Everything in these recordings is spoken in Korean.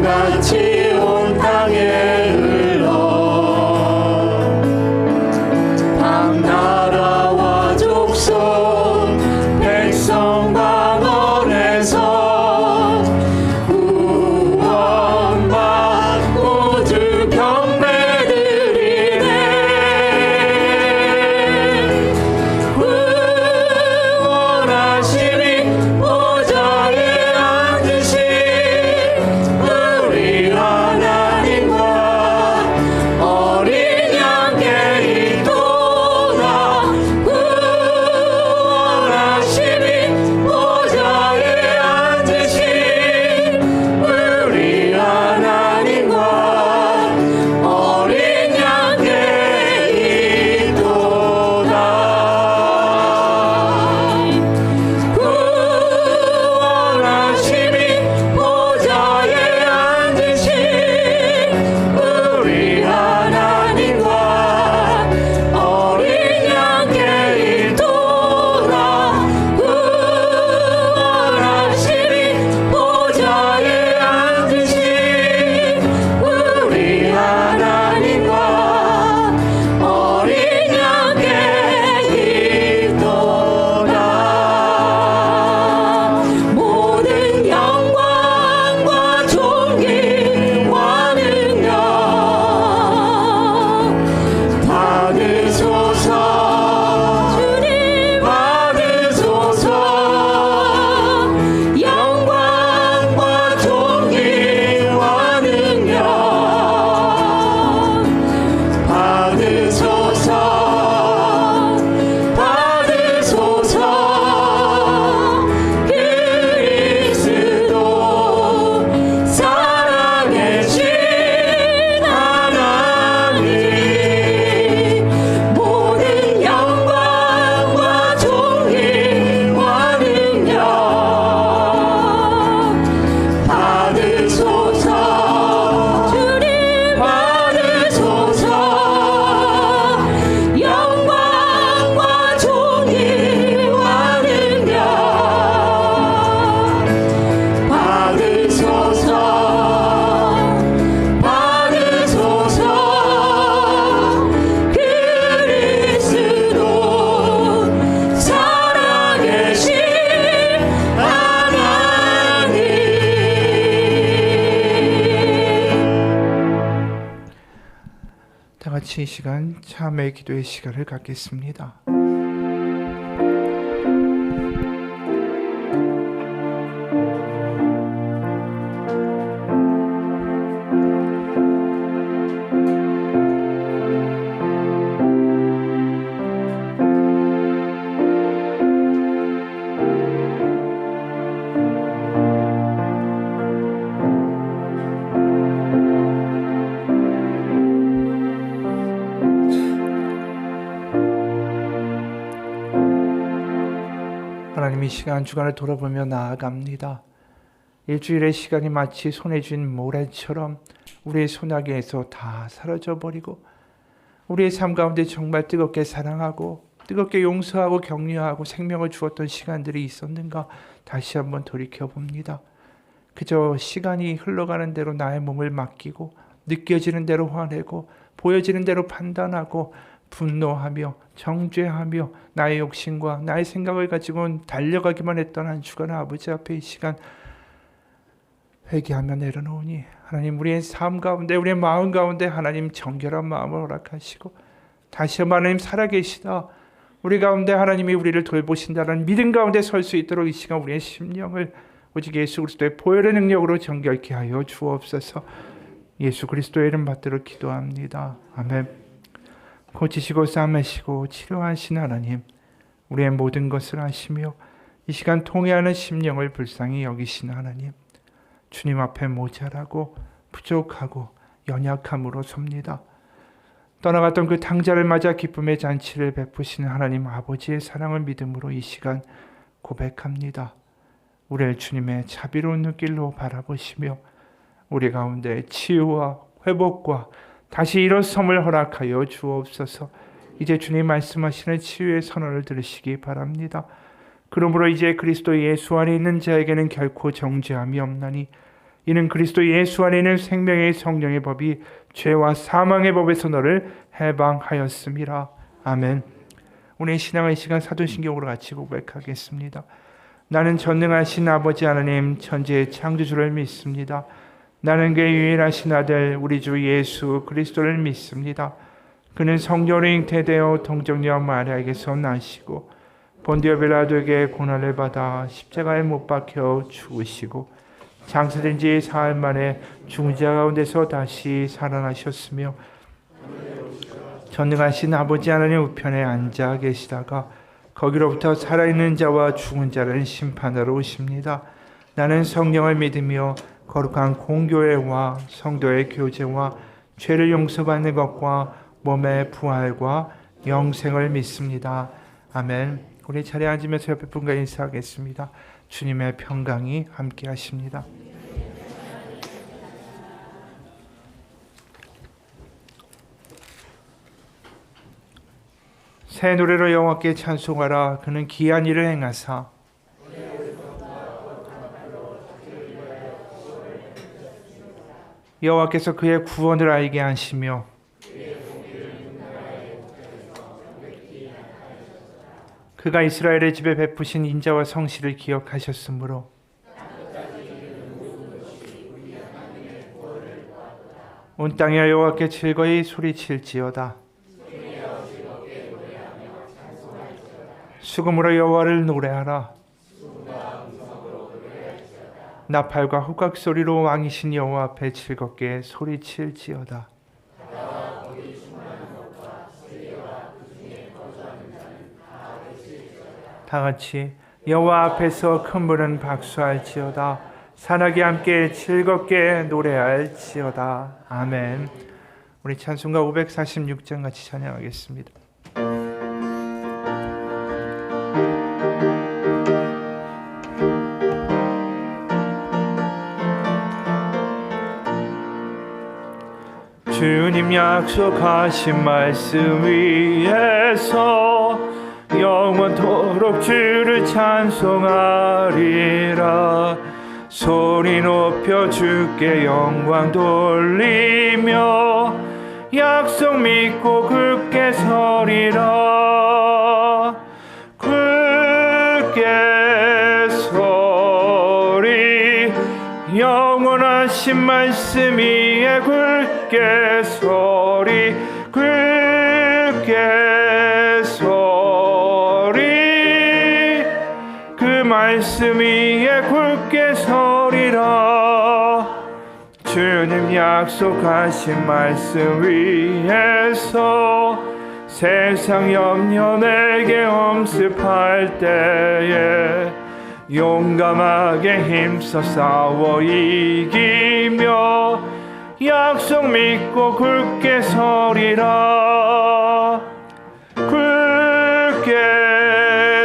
강같이 온 땅에 흘러 각 나라와 족속 백성 방언에서 구원받고 주 경배드리네. 구원하심이 보좌에 앉으신 우리 하나님과 어린 양께 있도다. 구원하심이 보좌에 앉으신 우리 하나님과 어린 양께 있도다. 구원하심이 보좌에 앉으신 우리 하나님과 어린 양께 있도다. 구원하심이 보좌에 앉으신 우리 하나님과 어린 양께 있도다. 모든 영광과 존귀와 능력 받으소서. 주님 받으소서. 영광과 존귀와 능력 받으소서. 받으소서. 그리스도 살아계신 하나님, 모든 영광과 존귀와 능력 받으소서. 주님 받으소서. 영광과 존귀와 능력 받으소서. 받으소서. 그리스도 살아계신 하나님. 다 같이 이 시간 참회 기도의 시간을 갖겠습니다. 하나님, 이 시간 주간을 돌아보며 나아갑니다. 일주일의 시간이 마치 손에 쥔 모래처럼 우리의 손아귀에서 다 사라져버리고 우리의 삶 가운데 정말 뜨겁게 사랑하고 뜨겁게 용서하고 격려하고 생명을 주었던 시간들이 있었는가 다시 한번 돌이켜봅니다. 그저 시간이 흘러가는 대로 나의 몸을 맡기고 느껴지는 대로 화내고 보여지는 대로 판단하고 분노하며 정죄하며 나의 욕심과 나의 생각을 가지고 달려가기만 했던 한 주간 아버지 앞에 이 시간 회개하며 내려놓으니 하나님, 우리의 삶 가운데 우리의 마음 가운데 하나님 정결한 마음을 허락하시고 다시 한번 하나님 살아계시다, 우리 가운데 하나님이 우리를 돌보신다는 믿음 가운데 설 수 있도록 이 시간 우리의 심령을 오직 예수 그리스도의 보혈의 능력으로 정결케 하여 주옵소서. 예수 그리스도의 이름 받들어 기도합니다. 아멘. 고치시고 싸매시고 치료하신 하나님, 우리의 모든 것을 아시며 이 시간 통회하는 심령을 불쌍히 여기신 하나님, 주님 앞에 모자라고 부족하고 연약함으로 섭니다. 떠나갔던 그 탕자를 맞아 기쁨의 잔치를 베푸시는 하나님 아버지의 사랑을 믿음으로 이 시간 고백합니다. 우리를 주님의 자비로운 눈길로 바라보시며 우리 가운데 치유와 회복과 다시 일어섬을 허락하여 주옵소서. 이제 주님 말씀하시는 치유의 선언을 들으시기 바랍니다. 그러므로 이제 그리스도 예수 안에 있는 자에게는 결코 정죄함이 없나니 이는 그리스도 예수 안에 있는 생명의 성령의 법이 죄와 사망의 법에서 너를 해방하였음이라. 아멘. 오늘 신앙의 시간 사도신경으로 같이 고백하겠습니다. 나는 전능하신 아버지 하나님 천지의 창조주를 믿습니다. 나는 그의 유일하신 아들 우리 주 예수 그리스도를 믿습니다. 그는 성령으로 잉태되어 동정녀 마리아에게서 나시고 본디오 빌라도에게 고난을 받아 십자가에 못 박혀 죽으시고 장사된 지 사흘 만에 죽은 자 가운데서 다시 살아나셨으며 전능하신 아버지 하나님 우편에 앉아 계시다가 거기로부터 살아있는 자와 죽은 자를 심판하러 오십니다. 나는 성령을 믿으며 거룩한 공교회와 성도의 교제와 죄를 용서받는 것과 몸의 부활과 영생을 믿습니다. 아멘. 우리 자리에 앉으면서 옆에 분과 인사하겠습니다. 주님의 평강이 함께 하십니다. 새 노래로 여호와께 찬송하라. 그는 기이한 일을 행하사 여호와께서 그의 구원을 알게 하시며 그가 이스라엘의 집에 베푸신 인자와 성실을 기억하셨으므로 온 땅이여 여호와께 즐거이 소리칠지어다. 수금으로 여호와를 노래하라. 나팔과 후각 소리로 왕이신 여호와 앞에 즐겁게 소리칠지어다. 다 같이 여호와 앞에서 큰 물은 박수할지어다. 산악이 함께 즐겁게 노래할지어다. 아멘. 우리 찬송가 546장 같이 찬양하겠습니다. 주님 약속하신 말씀 위에서 영원토록 주를 찬송하리라. 소리 높여 주께 영광 돌리며 약속 믿고 굳게 서리라. 굳게 서리 영원하신 말씀 위에 굳게 서리. 굳게 서리 그 말씀 위에 굳게 서리라. 주님 약속하신 말씀 위에서 세상 염려 내게 엄습할 때에 용감하게 힘써 싸워 이기며 약속 믿고 굳게 서리라. 굳게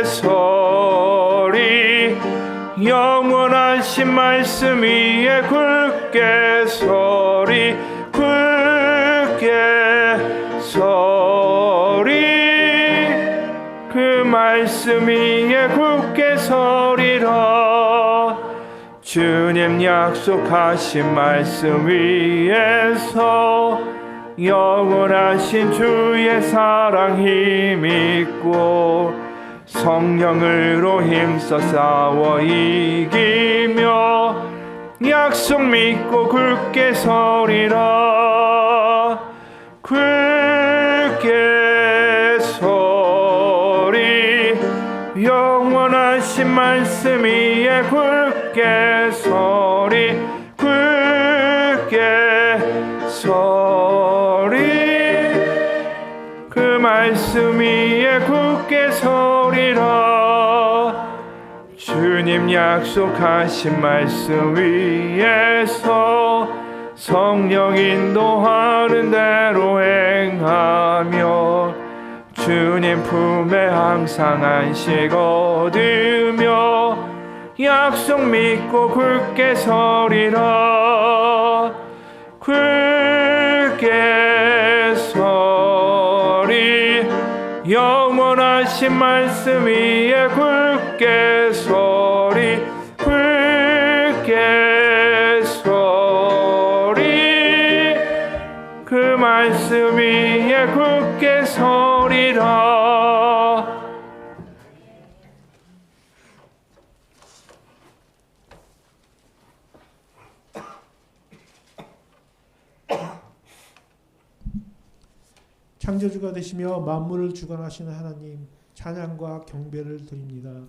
서리 영원하신 말씀 위에 굳게 서리. 굳게 서리 그 말씀 위에 굳게 서리라. 주님 약속하신 말씀 위에서 영원하신 주의 사랑 힘있고 성령으로 힘써 싸워 이기며 약속 믿고 굳게 서리라. 굳게 서리 영원하신 말씀 위에 굳게 서리. 굳게 서리 그 말씀 위에 굳게 서리라. 주님 약속하신 말씀 위에서 성령 인도하는 대로 행하며 주님 품에 항상 안식 얻으며 약속 믿고 굳게 서리라. 굳게 서리 영원하신 말씀 위에 굳게 서리. 굳게 서리 말씀 위에 굳게 서리라. 창조주가 되시며 만물을 주관하시는 하나님, 찬양과 경배를 드립니다.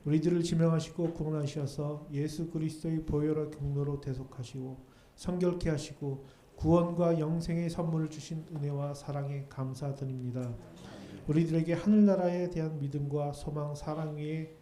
우리들을 지명하시고 구원하셔서 예수 그리스도의 보혈의 경로로 대속하시고 성결케 하시고 구원과 영생의 선물을 주신 은혜와 사랑에 감사드립니다. 우리들에게 하늘나라에 대한 믿음과 소망, 사랑 위에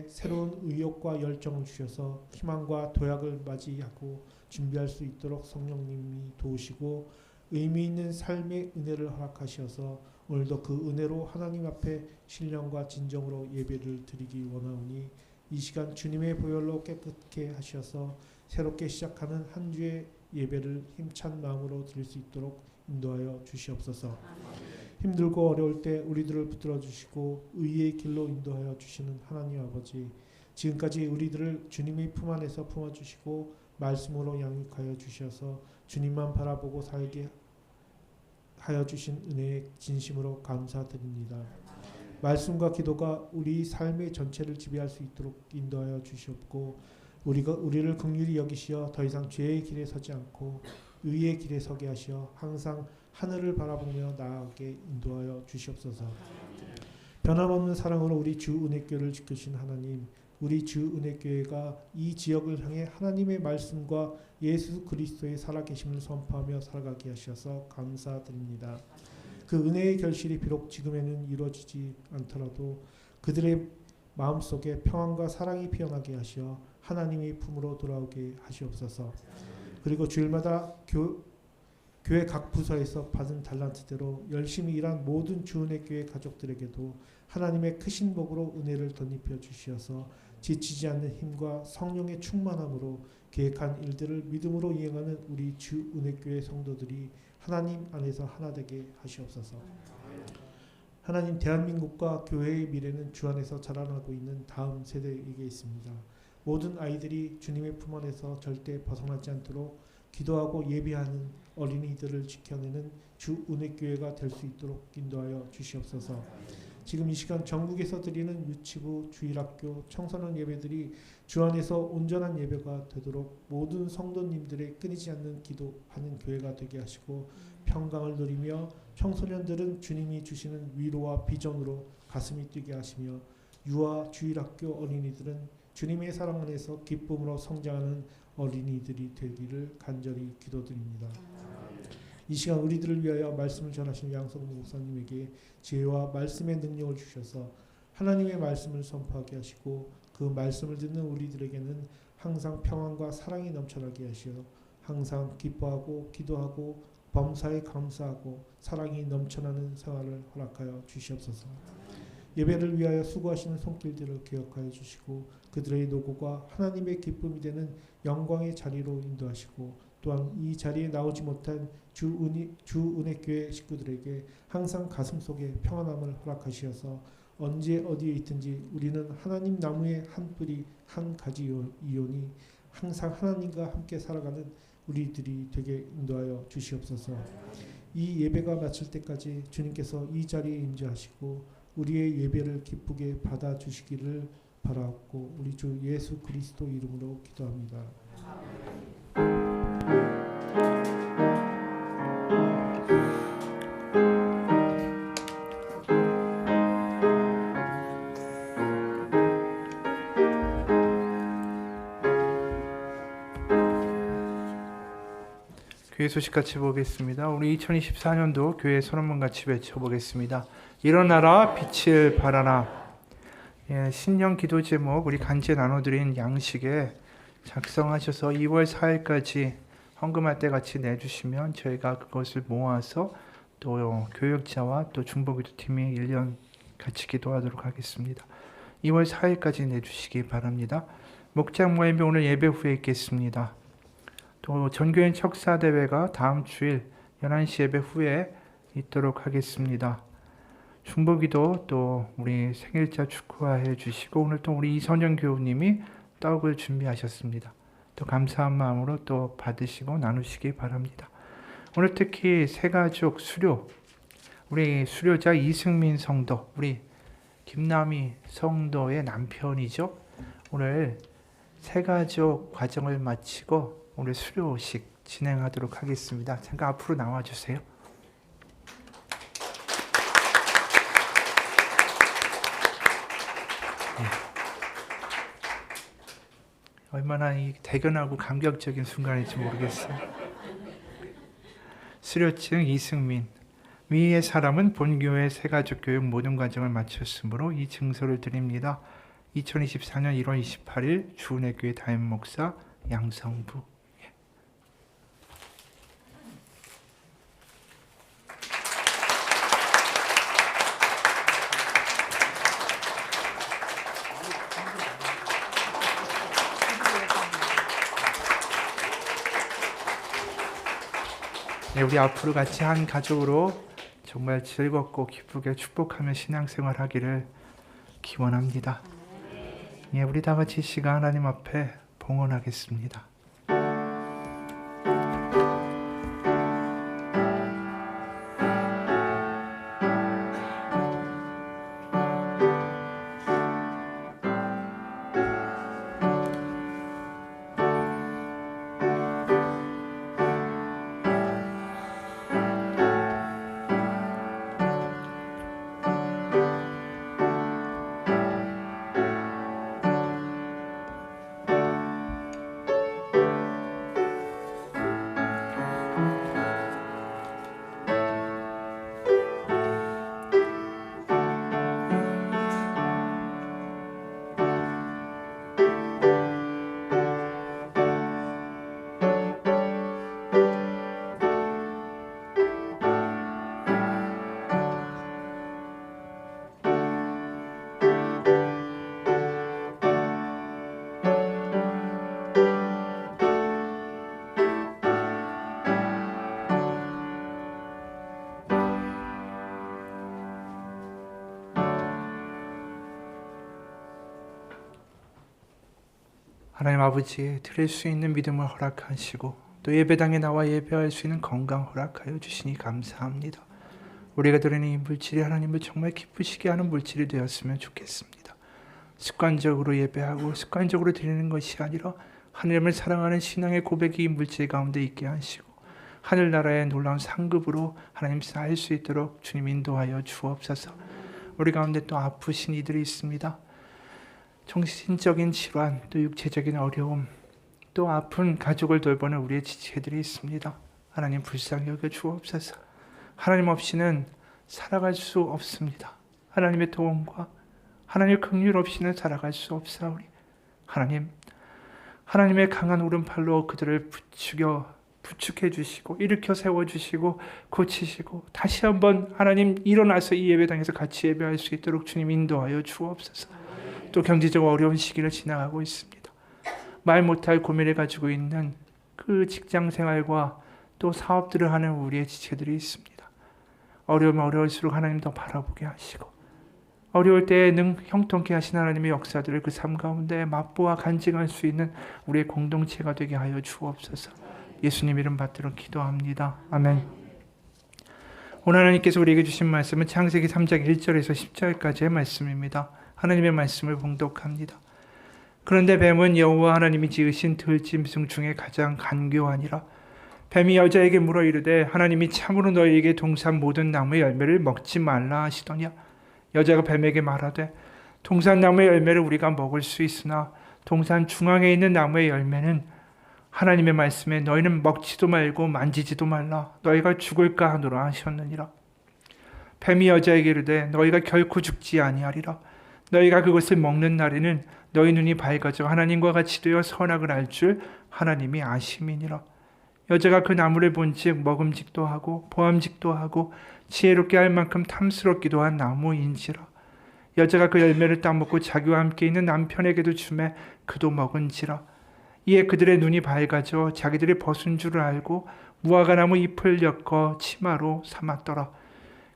새로운 의욕과 열정을 주셔서 희망과 도약을 맞이하고 준비할 수 있도록 성령님이 도우시고 의미 있는 삶의 은혜를 허락하셔서 오늘도 그 은혜로 하나님 앞에 신령과 진정으로 예배를 드리기 원하오니 이 시간 주님의 보혈로 깨끗게 하셔서 새롭게 시작하는 한 주의 예배를 힘찬 마음으로 드릴 수 있도록 인도하여 주시옵소서. 힘들고 어려울 때 우리들을 붙들어 주시고 의의 길로 인도하여 주시는 하나님 아버지, 지금까지 우리들을 주님의 품 안에서 품어주시고 말씀으로 양육하여 주셔서 주님만 바라보고 살게 하여 주신 은혜에 진심으로 감사드립니다. 말씀과 기도가 우리 삶의 전체를 지배할 수 있도록 인도하여 주시옵고 우리를 긍휼히 여기시어 더 이상 죄의 길에 서지 않고 의의 길에 서게 하시어 항상 하늘을 바라보며 나아가게 인도하여 주시옵소서. 변함없는 사랑으로 우리 주 은혜교회를 지키신 하나님, 우리 주 은혜교회가 이 지역을 향해 하나님의 말씀과 예수 그리스도의 살아계심을 선포하며 살아가게 하셔서 감사드립니다. 그 은혜의 결실이 비록 지금에는 이루어지지 않더라도 그들의 마음속에 평안과 사랑이 피어나게 하시어 하나님의 품으로 돌아오게 하시옵소서. 그리고 주일마다 교회 각 부서에서 받은 달란트대로 열심히 일한 모든 주은혜교회 가족들에게도 하나님의 크신 복으로 은혜를 덧입혀 주시어서 지치지 않는 힘과 성령의 충만함으로 계획한 일들을 믿음으로 이행하는 우리 주은혜교회 성도들이 하나님 안에서 하나 되게 하시옵소서. 하나님, 대한민국과 교회의 미래는 주 안에서 자라나고 있는 다음 세대에게 있습니다. 모든 아이들이 주님의 품 안에서 절대 벗어나지 않도록 기도하고 예배하는 어린이들을 지켜내는 주 은혜교회가 될 수 있도록 인도하여 주시옵소서. 지금 이 시간 전국에서 드리는 유치부, 주일학교, 청소년 예배들이 주 안에서 온전한 예배가 되도록 모든 성도님들의 끊이지 않는 기도하는 교회가 되게 하시고 평강을 누리며 청소년들은 주님이 주시는 위로와 비전으로 가슴이 뛰게 하시며 유아, 주일학교 어린이들은 주님의 사랑 안에서 기쁨으로 성장하는 어린이들이 되기를 간절히 기도드립니다. 이 시간 우리들을 위하여 말씀을 전하신 양성무 목사님에게 지혜와 말씀의 능력을 주셔서 하나님의 말씀을 선포하게 하시고 그 말씀을 듣는 우리들에게는 항상 평안과 사랑이 넘쳐나게 하시어 항상 기뻐하고 기도하고 범사에 감사하고 사랑이 넘쳐나는 생활을 허락하여 주시옵소서. 예배를 위하여 수고하시는 손길들을 기억하여 주시고 그들의 노고가 하나님의 기쁨이 되는 영광의 자리로 인도하시고 또한 이 자리에 나오지 못한 주 은혜교회 식구들에게 항상 가슴속에 평안함을 허락하시어서 언제 어디에 있든지 우리는 하나님 나무의 한 뿌리 한 가지이오니 항상 하나님과 함께 살아가는 우리들이 되게 인도하여 주시옵소서. 이 예배가 마칠 때까지 주님께서 이 자리에 임재하시고 우리의 예배를 기쁘게 받아주시기를 바라옵고 우리 주 예수 그리스도 이름으로 기도합니다. 교회 소식 같이 보겠습니다. 우리 2024년도 교회 선언문 같이 외쳐보겠습니다. 일어나라 빛을 발하라. 신년 기도 제목 우리 간제 나눠드린 양식에 작성하셔서 2월 4일까지 헌금할 때 같이 내주시면 저희가 그것을 모아서 또 교역자와 또 중보기도팀이 1년 같이 기도하도록 하겠습니다. 2월 4일까지 내주시기 바랍니다. 목장 모임이 오늘 예배 후에 있겠습니다. 또 전교인 척사대회가 다음 주일 11시 예배 후에 있도록 하겠습니다. 중보기도 또 우리 생일자 축하해 주시고 오늘 또 우리 이선영 교우님이 떡을 준비하셨습니다. 또 감사한 마음으로 또 받으시고 나누시기 바랍니다. 오늘 특히 새가족 수료, 우리 수료자 이승민 성도, 우리 김남희 성도의 남편이죠. 오늘 새가족 과정을 마치고 오늘 수료식 진행하도록 하겠습니다. 잠깐 앞으로 나와주세요. 얼마나 대견하고 감격적인 순간일지 모르겠어요. 수료증 이승민. 위의 사람은 본교회 새가족 교육 모든 과정을 마쳤으므로 이 증서를 드립니다. 2024년 1월 28일 주은혜교회 담임 목사 양성부. 네, 우리 앞으로 같이 한 가족으로 정말 즐겁고 기쁘게 축복하며 신앙생활 하기를 기원합니다. 예, 우리 다 같이 이 시간 하나님 앞에 봉헌하겠습니다. 하나님 아버지, 드릴 수 있는 믿음을 허락하시고 또 예배당에 나와 예배할 수 있는 건강 허락하여 주시니 감사합니다. 우리가 드리는 이 물질이 하나님을 정말 기쁘시게 하는 물질이 되었으면 좋겠습니다. 습관적으로 예배하고 습관적으로 드리는 것이 아니라 하나님을 사랑하는 신앙의 고백이 이 물질 가운데 있게 하시고 하늘나라의 놀라운 상급으로 하나님 쌓일 수 있도록 주님 인도하여 주옵소서. 우리 가운데 또 아프신 이들이 있습니다. 정신적인 질환, 또 육체적인 어려움, 또 아픈 가족을 돌보는 우리의 지체들이 있습니다. 하나님 불쌍히 여겨 주옵소서. 하나님 없이는 살아갈 수 없습니다. 하나님의 도움과 하나님의 긍휼 없이는 살아갈 수 없사오니 하나님의 강한 오른팔로 그들을 부축해 주시고 일으켜 세워 주시고 고치시고 다시 한번 하나님 일어나서 이 예배당에서 같이 예배할 수 있도록 주님 인도하여 주옵소서. 또 경제적으로 어려운 시기를 지나가고 있습니다. 말 못할 고민을 가지고 있는 그 직장 생활과 또 사업들을 하는 우리의 지체들이 있습니다. 어려우면 어려울수록 하나님 더 바라보게 하시고 어려울 때에 형통케 하신 하나님의 역사들을 그 삶 가운데 맛보아 간증할 수 있는 우리의 공동체가 되게 하여 주옵소서. 예수님 이름 받들어 기도합니다. 아멘. 오늘 하나님께서 우리에게 주신 말씀은 창세기 3장 1절에서 10절까지의 말씀입니다. 하나님의 말씀을 봉독합니다. 그런데 뱀은 여호와 하나님이 지으신 들짐승 중에 가장 간교하니라. 뱀이 여자에게 물어 이르되 하나님이 참으로 너희에게 동산 모든 나무의 열매를 먹지 말라 하시더냐. 여자가 뱀에게 말하되 동산 나무의 열매를 우리가 먹을 수 있으나 동산 중앙에 있는 나무의 열매는 하나님의 말씀에 너희는 먹지도 말고 만지지도 말라 너희가 죽을까 하노라 하셨느니라. 뱀이 여자에게 이르되 너희가 결코 죽지 아니하리라. 너희가 그것을 먹는 날에는 너희 눈이 밝아져 하나님과 같이 되어 선악을 알 줄 하나님이 아심이니라. 여자가 그 나무를 본즉 먹음직도 하고 보암직도 하고 지혜롭게 할 만큼 탐스럽기도 한 나무인지라. 여자가 그 열매를 따먹고 자기와 함께 있는 남편에게도 주매 그도 먹은지라. 이에 그들의 눈이 밝아져 자기들이 벗은 줄을 알고 무화과나무 잎을 엮어 치마로 삼았더라.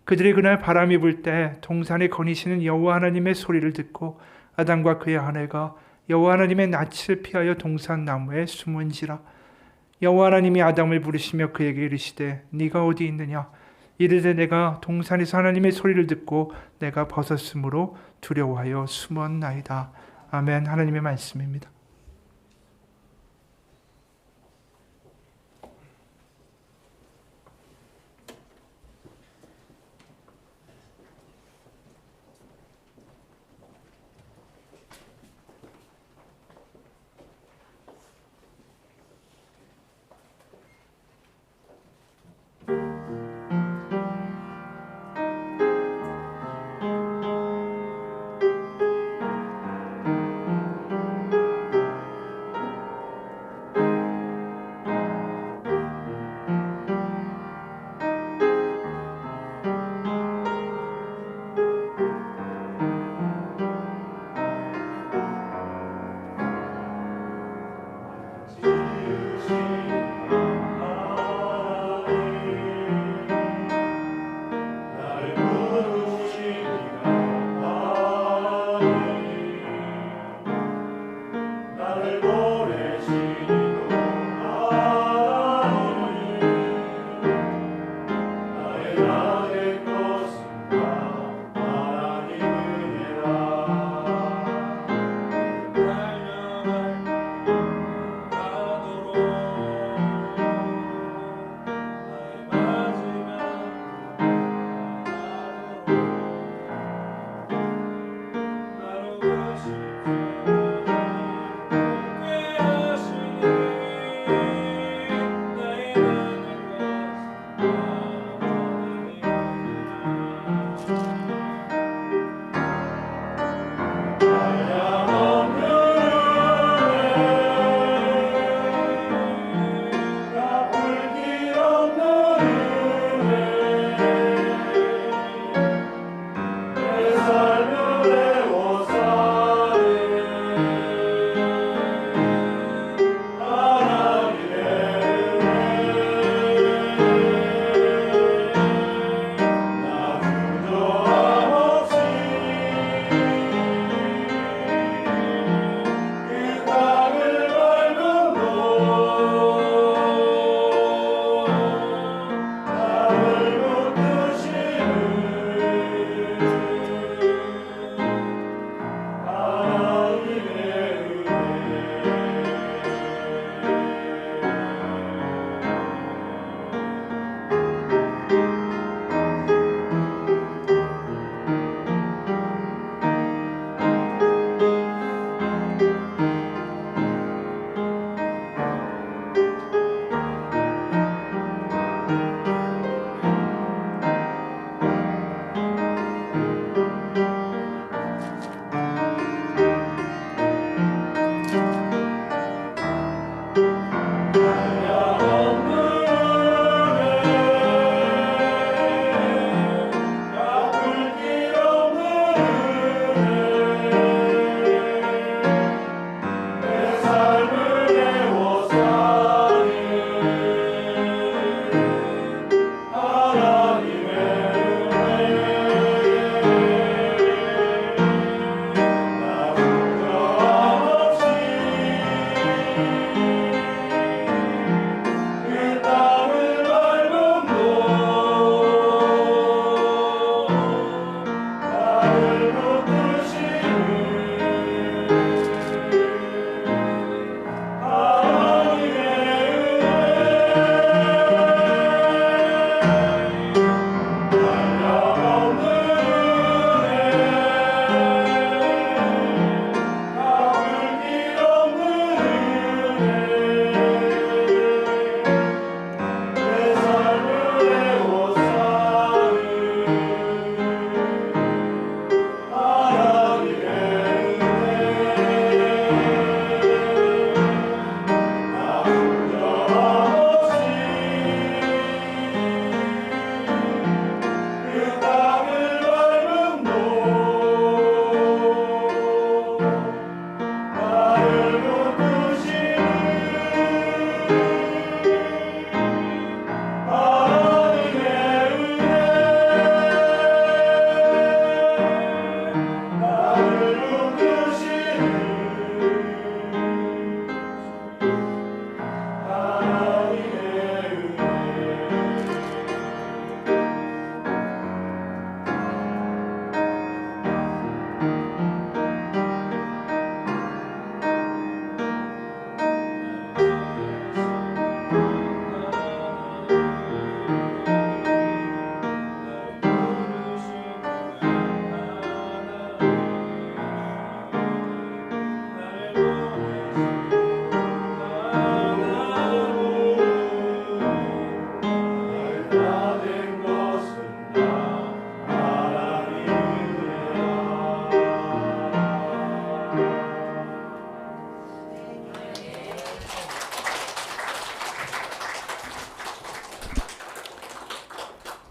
그들이 그날 바람이 불 때 동산에 거니시는 여호와 하나님의 소리를 듣고 아담과 그의 아내가 여호와 하나님의 낯을 피하여 동산 나무에 숨은지라. 여호와 하나님이 아담을 부르시며 그에게 이르시되 네가 어디 있느냐 이르되 내가 동산에서 하나님의 소리를 듣고 내가 벗었으므로 두려워하여 숨었나이다. 아멘. 하나님의 말씀입니다.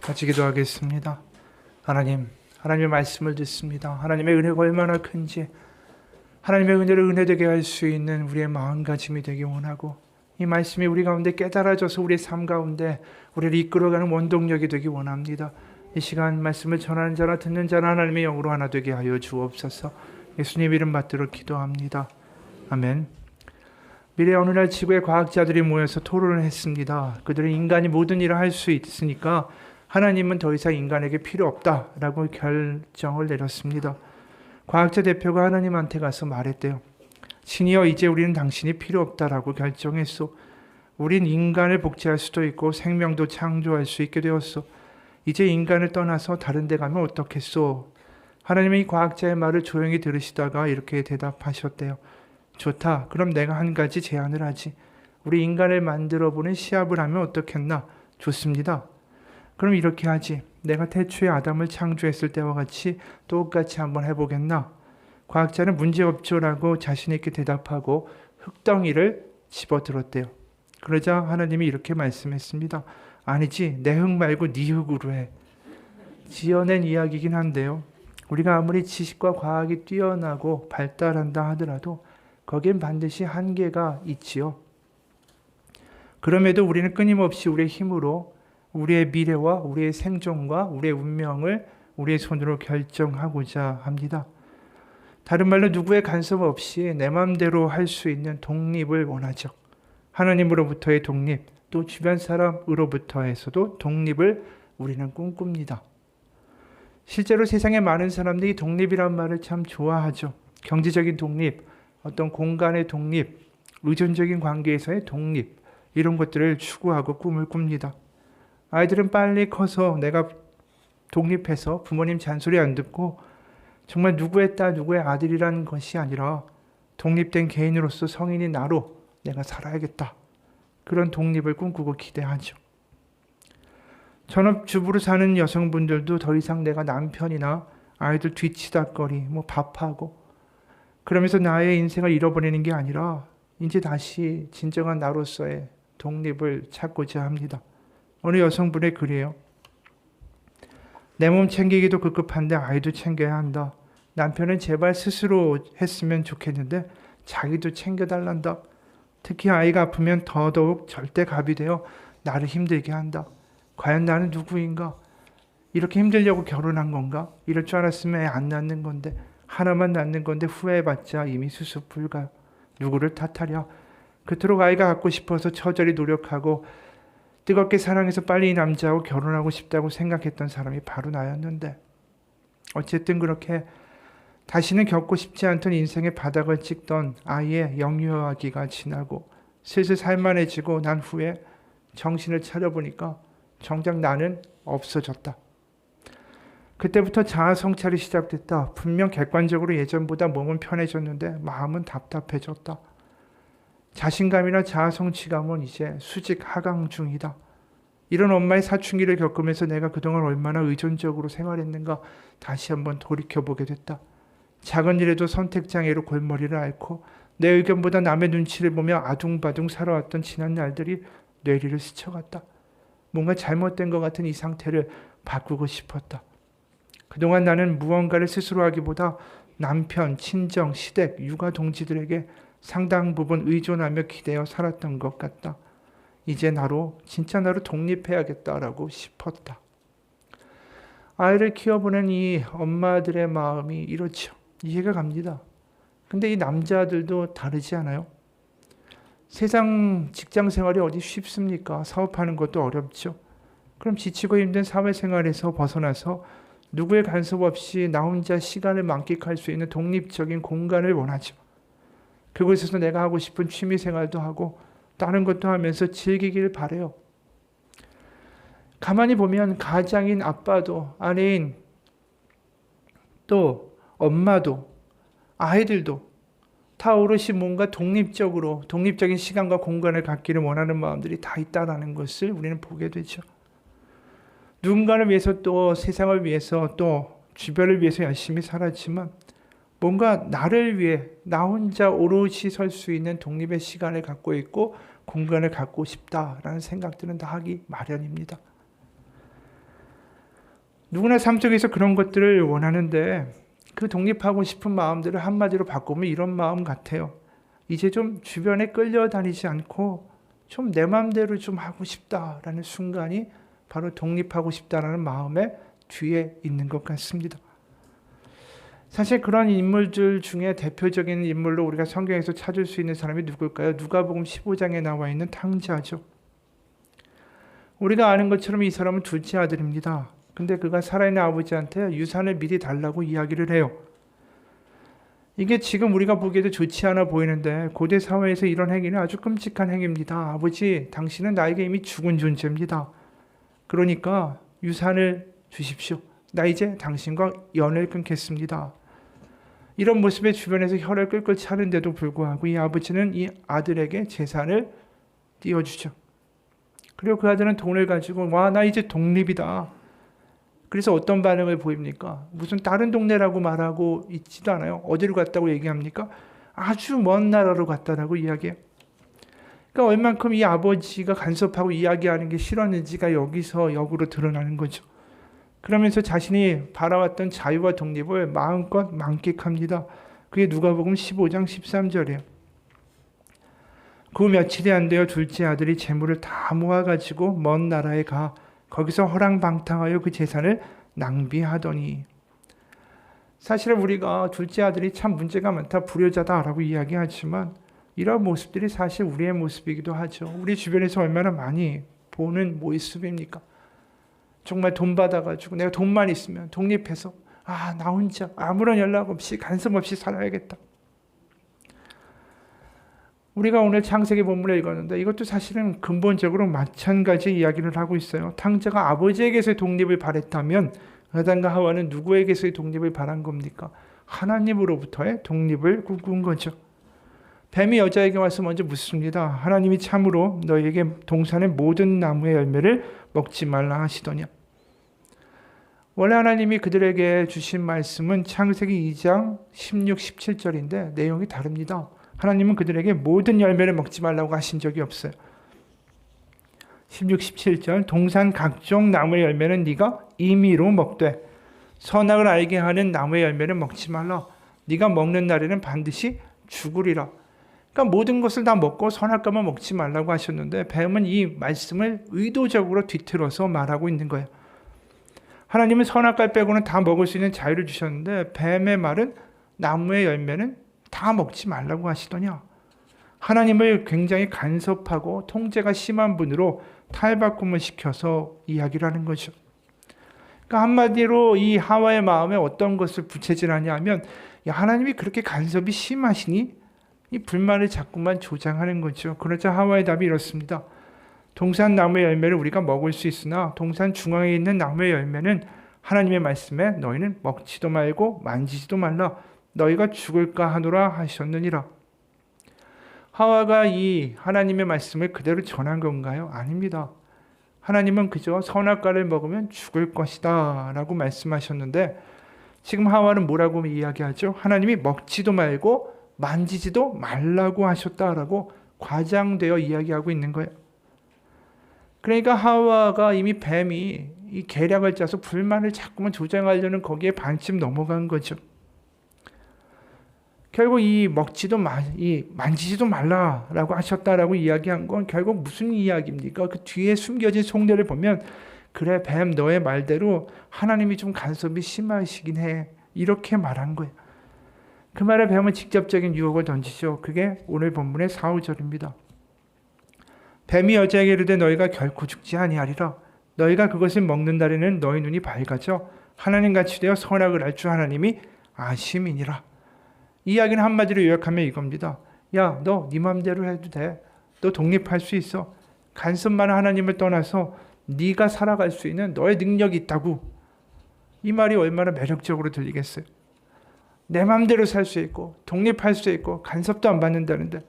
같이 기도하겠습니다. 하나님, 하나님의 말씀을 듣습니다. 하나님의 은혜가 얼마나 큰지, 하나님의 은혜를 은혜되게 할 수 있는 우리의 마음가짐이 되기 원하고, 이 말씀이 우리 가운데 깨달아져서 우리의 삶 가운데 우리를 이끌어가는 원동력이 되기 원합니다. 이 시간 말씀을 전하는 자나 듣는 자나 하나님의 영으로 하나 되게 하여 주옵소서. 예수님 이름 받들어 기도합니다. 아멘. 미래 어느 날 지구의 과학자들이 모여서 토론을 했습니다. 그들은 인간이 모든 일을 할 수 있으니까 하나님은 더 이상 인간에게 필요 없다라고 결정을 내렸습니다. 과학자 대표가 하나님한테 가서 말했대요. 신이여, 이제 우리는 당신이 필요 없다라고 결정했소. 우린 인간을 복제할 수도 있고 생명도 창조할 수 있게 되었소. 이제 인간을 떠나서 다른 데 가면 어떻겠소? 하나님은 이 과학자의 말을 조용히 들으시다가 이렇게 대답하셨대요. 좋다. 그럼 내가 한 가지 제안을 하지. 우리 인간을 만들어보는 시합을 하면 어떻겠나? 좋습니다. 그럼 이렇게 하지. 내가 태초에 아담을 창조했을 때와 같이 똑같이 한번 해보겠나? 과학자는 문제없죠라고 자신 있게 대답하고 흙덩이를 집어들었대요. 그러자 하나님이 이렇게 말씀했습니다. 아니지, 내 흙 말고 네 흙으로 해. 지어낸 이야기이긴 한데요. 우리가 아무리 지식과 과학이 뛰어나고 발달한다 하더라도 거기엔 반드시 한계가 있지요. 그럼에도 우리는 끊임없이 우리의 힘으로 우리의 미래와 우리의 생존과 우리의 운명을 우리의 손으로 결정하고자 합니다. 다른 말로 누구의 간섭 없이 내 마음대로 할 수 있는 독립을 원하죠. 하나님으로부터의 독립, 또 주변 사람으로부터에서도 독립을 우리는 꿈꿉니다. 실제로 세상에 많은 사람들이 독립이란 말을 참 좋아하죠. 경제적인 독립, 어떤 공간의 독립, 의존적인 관계에서의 독립, 이런 것들을 추구하고 꿈을 꿉니다. 아이들은 빨리 커서 내가 독립해서 부모님 잔소리 안 듣고 정말 누구의 딸, 누구의 아들이라는 것이 아니라 독립된 개인으로서 성인인 나로 내가 살아야겠다. 그런 독립을 꿈꾸고 기대하죠. 전업주부로 사는 여성분들도 더 이상 내가 남편이나 아이들 뒤치다거리, 밥하고 그러면서 나의 인생을 잃어버리는 게 아니라 이제 다시 진정한 나로서의 독립을 찾고자 합니다. 어느 여성분의 글이에요. 내 몸 챙기기도 급급한데 아이도 챙겨야 한다. 남편은 제발 스스로 했으면 좋겠는데 자기도 챙겨달란다. 특히 아이가 아프면 더더욱 절대갑이 되어 나를 힘들게 한다. 과연 나는 누구인가? 이렇게 힘들려고 결혼한 건가? 이럴 줄 알았으면 애 안 낳는 건데, 하나만 낳는 건데 후회해봤자 이미 수습 불가. 누구를 탓하랴? 그토록 아이가 갖고 싶어서 처절히 노력하고 뜨겁게 사랑해서 빨리 이 남자하고 결혼하고 싶다고 생각했던 사람이 바로 나였는데, 어쨌든 그렇게 다시는 겪고 싶지 않던 인생의 바닥을 찍던 아이의 영유아기가 지나고 슬슬 살만해지고 난 후에 정신을 차려보니까 정작 나는 없어졌다. 그때부터 자아 성찰이 시작됐다. 분명 객관적으로 예전보다 몸은 편해졌는데 마음은 답답해졌다. 자신감이나 자아 성취감은 이제 수직 하강 중이다. 이런 엄마의 사춘기를 겪으면서 내가 그동안 얼마나 의존적으로 생활했는가 다시 한번 돌이켜보게 됐다. 작은 일에도 선택장애로 골머리를 앓고 내 의견보다 남의 눈치를 보며 아둥바둥 살아왔던 지난 날들이 뇌리를 스쳐갔다. 뭔가 잘못된 것 같은 이 상태를 바꾸고 싶었다. 그동안 나는 무언가를 스스로 하기보다 남편, 친정, 시댁, 육아 동지들에게 상당 부분 의존하며 기대어 살았던 것 같다. 이제 진짜 나로 독립해야겠다라고 싶었다. 아이를 키워보는 이 엄마들의 마음이 이렇죠. 이해가 갑니다. 근데 이 남자들도 다르지 않아요? 세상 직장 생활이 어디 쉽습니까? 사업하는 것도 어렵죠. 그럼 지치고 힘든 사회생활에서 벗어나서 누구의 간섭 없이 나 혼자 시간을 만끽할 수 있는 독립적인 공간을 원하죠. 그곳에서 내가 하고 싶은 취미생활도 하고 다른 것도 하면서 즐기길 바래요. 가만히 보면 가장인 아빠도 아내인 또 엄마도 아이들도 다 오롯이 뭔가 독립적인 시간과 공간을 갖기를 원하는 마음들이 다 있다는 것을 우리는 보게 되죠. 누군가를 위해서 또 세상을 위해서 또 주변을 위해서 열심히 살았지만 뭔가 나를 위해 나 혼자 오롯이 설 수 있는 독립의 시간을 갖고 있고 공간을 갖고 싶다라는 생각들은 다 하기 마련입니다. 누구나 삶 속에서 그런 것들을 원하는데 그 독립하고 싶은 마음들을 한마디로 바꾸면 이런 마음 같아요. 이제 좀 주변에 끌려다니지 않고 좀 내 마음대로 좀 하고 싶다라는 순간이 바로 독립하고 싶다라는 마음의 뒤에 있는 것 같습니다. 사실 그런 인물들 중에 대표적인 인물로 우리가 성경에서 찾을 수 있는 사람이 누굴까요? 누가복음 15장에 나와 있는 탕자죠. 우리가 아는 것처럼 이 사람은 둘째 아들입니다. 근데 그가 살아있는 아버지한테 유산을 미리 달라고 이야기를 해요. 이게 지금 우리가 보기에도 좋지 않아 보이는데 고대 사회에서 이런 행위는 아주 끔찍한 행위입니다. 아버지, 당신은 나에게 이미 죽은 존재입니다. 그러니까 유산을 주십시오. 나 이제 당신과 연을 끊겠습니다. 이런 모습에 주변에서 혀를 끌끌 차는데도 불구하고 이 아버지는 이 아들에게 재산을 띄워주죠. 그리고 그 아들은 돈을 가지고 와, 나 이제 독립이다. 그래서 어떤 반응을 보입니까? 무슨 다른 동네라고 말하고 있지도 않아요. 어디로 갔다고 얘기합니까? 아주 먼 나라로 갔다라고 이야기해요. 그러니까 얼만큼 이 아버지가 간섭하고 이야기하는 게 싫었는지가 여기서 역으로 드러나는 거죠. 그러면서 자신이 바라왔던 자유와 독립을 마음껏 만끽합니다. 그게 누가복음 15장 13절이에요. 그 며칠이 안 되어 둘째 아들이 재물을 다 모아가지고 먼 나라에 가 거기서 허랑방탕하여 그 재산을 낭비하더니. 사실은 우리가 둘째 아들이 참 문제가 많다, 불효자다라고 이야기하지만 이런 모습들이 사실 우리의 모습이기도 하죠. 우리 주변에서 얼마나 많이 보는 모습입니까? 정말 돈 받아가지고 내가 돈만 있으면 독립해서 나 혼자 아무런 연락 없이 간섭 없이 살아야겠다. 우리가 오늘 창세기 본문을 읽었는데 이것도 사실은 근본적으로 마찬가지 이야기를 하고 있어요. 탕자가 아버지에게서의 독립을 바랬다면 아담과 하와는 누구에게서의 독립을 바란 겁니까? 하나님으로부터의 독립을 꿈꾼 거죠. 뱀이 여자에게 와서 먼저 묻습니다. 하나님이 참으로 너에게 동산의 모든 나무의 열매를 먹지 말라 하시더냐. 원래 하나님이 그들에게 주신 말씀은 창세기 2장 16, 17절인데 내용이 다릅니다. 하나님은 그들에게 모든 열매를 먹지 말라고 하신 적이 없어요. 16, 17절 동산 각종 나무의 열매는 네가 임의로 먹되 선악을 알게 하는 나무의 열매는 먹지 말라. 네가 먹는 날에는 반드시 죽으리라. 그러니까 모든 것을 다 먹고 선악과만 먹지 말라고 하셨는데 뱀은 이 말씀을 의도적으로 뒤틀어서 말하고 있는 거예요. 하나님은 선악과 빼고는 다 먹을 수 있는 자유를 주셨는데 뱀의 말은 나무의 열매는 다 먹지 말라고 하시더냐. 하나님을 굉장히 간섭하고 통제가 심한 분으로 탈바꿈을 시켜서 이야기를 하는 거죠. 그러니까 한마디로 이 하와의 마음에 어떤 것을 부채질하냐 하면 하나님이 그렇게 간섭이 심하시니 이 불만을 자꾸만 조장하는 거죠. 그러자 하와의 답이 이렇습니다. 동산 나무의 열매를 우리가 먹을 수 있으나 동산 중앙에 있는 나무의 열매는 하나님의 말씀에 너희는 먹지도 말고 만지지도 말라. 너희가 죽을까 하노라 하셨느니라. 하와가 이 하나님의 말씀을 그대로 전한 건가요? 아닙니다. 하나님은 그저 선악과를 먹으면 죽을 것이다 라고 말씀하셨는데 지금 하와는 뭐라고 이야기하죠? 하나님이 먹지도 말고 만지지도 말라고 하셨다라고 과장되어 이야기하고 있는 거예요. 그러니까 하와가 이미 뱀이 이 계략을 짜서 불만을 자꾸만 조장하려는 거기에 반쯤 넘어간 거죠. 결국 이 만지지도 말라라고 하셨다라고 이야기한 건 결국 무슨 이야기입니까? 그 뒤에 숨겨진 속내를 보면 그래 뱀 너의 말대로 하나님이 좀 간섭이 심하시긴 해 이렇게 말한 거예요. 그 말에 뱀은 직접적인 유혹을 던지죠. 그게 오늘 본문의 4, 5절입니다. 뱀이 여자에게 이르되 너희가 결코 죽지 아니하리라. 너희가 그것을 먹는 날에는 너희 눈이 밝아져 하나님같이 되어 선악을 알 줄 하나님이 아심이니라. 이 이야기는 한마디로 요약하면 이겁니다. 야, 너 네 맘대로 해도 돼. 너 독립할 수 있어. 간섭 많은 하나님을 떠나서 네가 살아갈 수 있는 너의 능력이 있다고. 이 말이 얼마나 매력적으로 들리겠어요. 내 맘대로 살 수 있고 독립할 수 있고 간섭도 안 받는다는데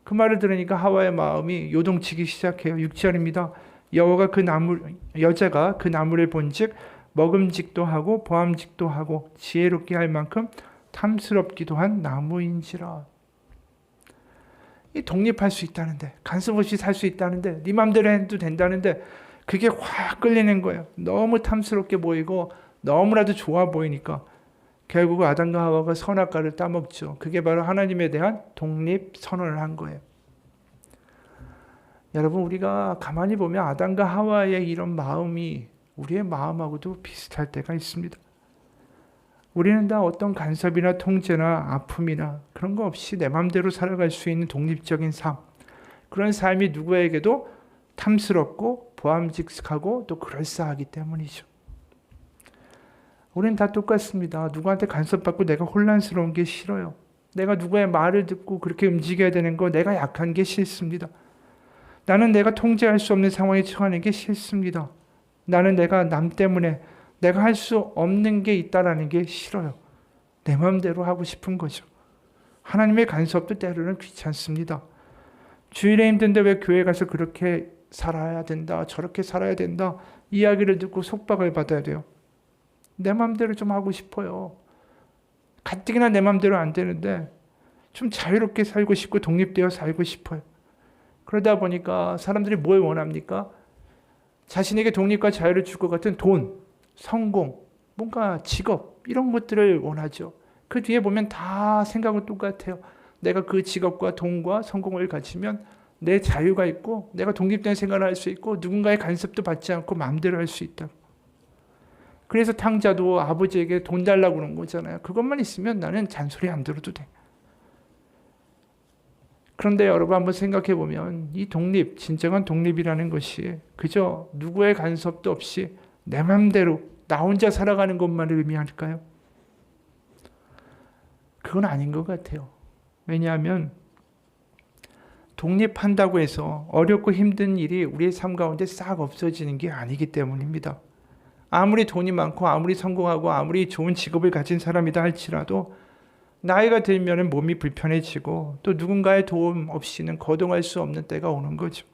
그 말을 들으니까 하와의 마음이 요동치기 시작해요. 6절입니다. 여자가 그 나무를 본즉 먹음직도 하고 보암직도 하고 지혜롭게 할 만큼 탐스럽기도 한 나무인지라. 이 독립할 수 있다는데 간섭 없이 살 수 있다는데 네 맘대로 해도 된다는데 그게 확 끌리는 거예요. 너무 탐스럽게 보이고 너무나도 좋아 보이니까 결국 아담과 하와가 선악과를 따먹죠. 그게 바로 하나님에 대한 독립 선언을 한 거예요. 여러분, 우리가 가만히 보면 아담과 하와의 이런 마음이 우리의 마음하고도 비슷할 때가 있습니다. 우리는 다 어떤 간섭이나 통제나 아픔이나 그런 거 없이 내 마음대로 살아갈 수 있는 독립적인 삶, 그런 삶이 누구에게도 탐스럽고 보암직하고 또 그럴싸하기 때문이죠. 우리는 다 똑같습니다. 누구한테 간섭받고 내가 혼란스러운 게 싫어요. 내가 누구의 말을 듣고 그렇게 움직여야 되는 거, 내가 약한 게 싫습니다. 나는 내가 통제할 수 없는 상황에 처하는 게 싫습니다. 나는 내가 남 때문에 내가 할 수 없는 게 있다라는 게 싫어요. 내 마음대로 하고 싶은 거죠. 하나님의 간섭도 때로는 귀찮습니다. 주일에 힘든데 왜 교회 가서 그렇게 살아야 된다, 저렇게 살아야 된다 이야기를 듣고 속박을 받아야 돼요. 내 마음대로 좀 하고 싶어요. 가뜩이나 내 마음대로 안 되는데 좀 자유롭게 살고 싶고 독립되어 살고 싶어요. 그러다 보니까 사람들이 뭘 원합니까? 자신에게 독립과 자유를 줄 것 같은 돈, 성공, 뭔가 직업 이런 것들을 원하죠. 그 뒤에 보면 다 생각은 똑같아요. 내가 그 직업과 돈과 성공을 가지면 내 자유가 있고 내가 독립된 생활을 할 수 있고 누군가의 간섭도 받지 않고 마음대로 할 수 있다. 그래서 탕자도 아버지에게 돈 달라고 그런 거잖아요. 그것만 있으면 나는 잔소리 안 들어도 돼. 그런데 여러분 한번 생각해 보면 이 독립, 진정한 독립이라는 것이 그저 누구의 간섭도 없이 내 맘대로 나 혼자 살아가는 것만을 의미할까요? 그건 아닌 것 같아요. 왜냐하면 독립한다고 해서 어렵고 힘든 일이 우리의 삶 가운데 싹 없어지는 게 아니기 때문입니다. 아무리 돈이 많고 아무리 성공하고 아무리 좋은 직업을 가진 사람이다 할지라도 나이가 들면 몸이 불편해지고 또 누군가의 도움 없이는 거동할 수 없는 때가 오는 거죠.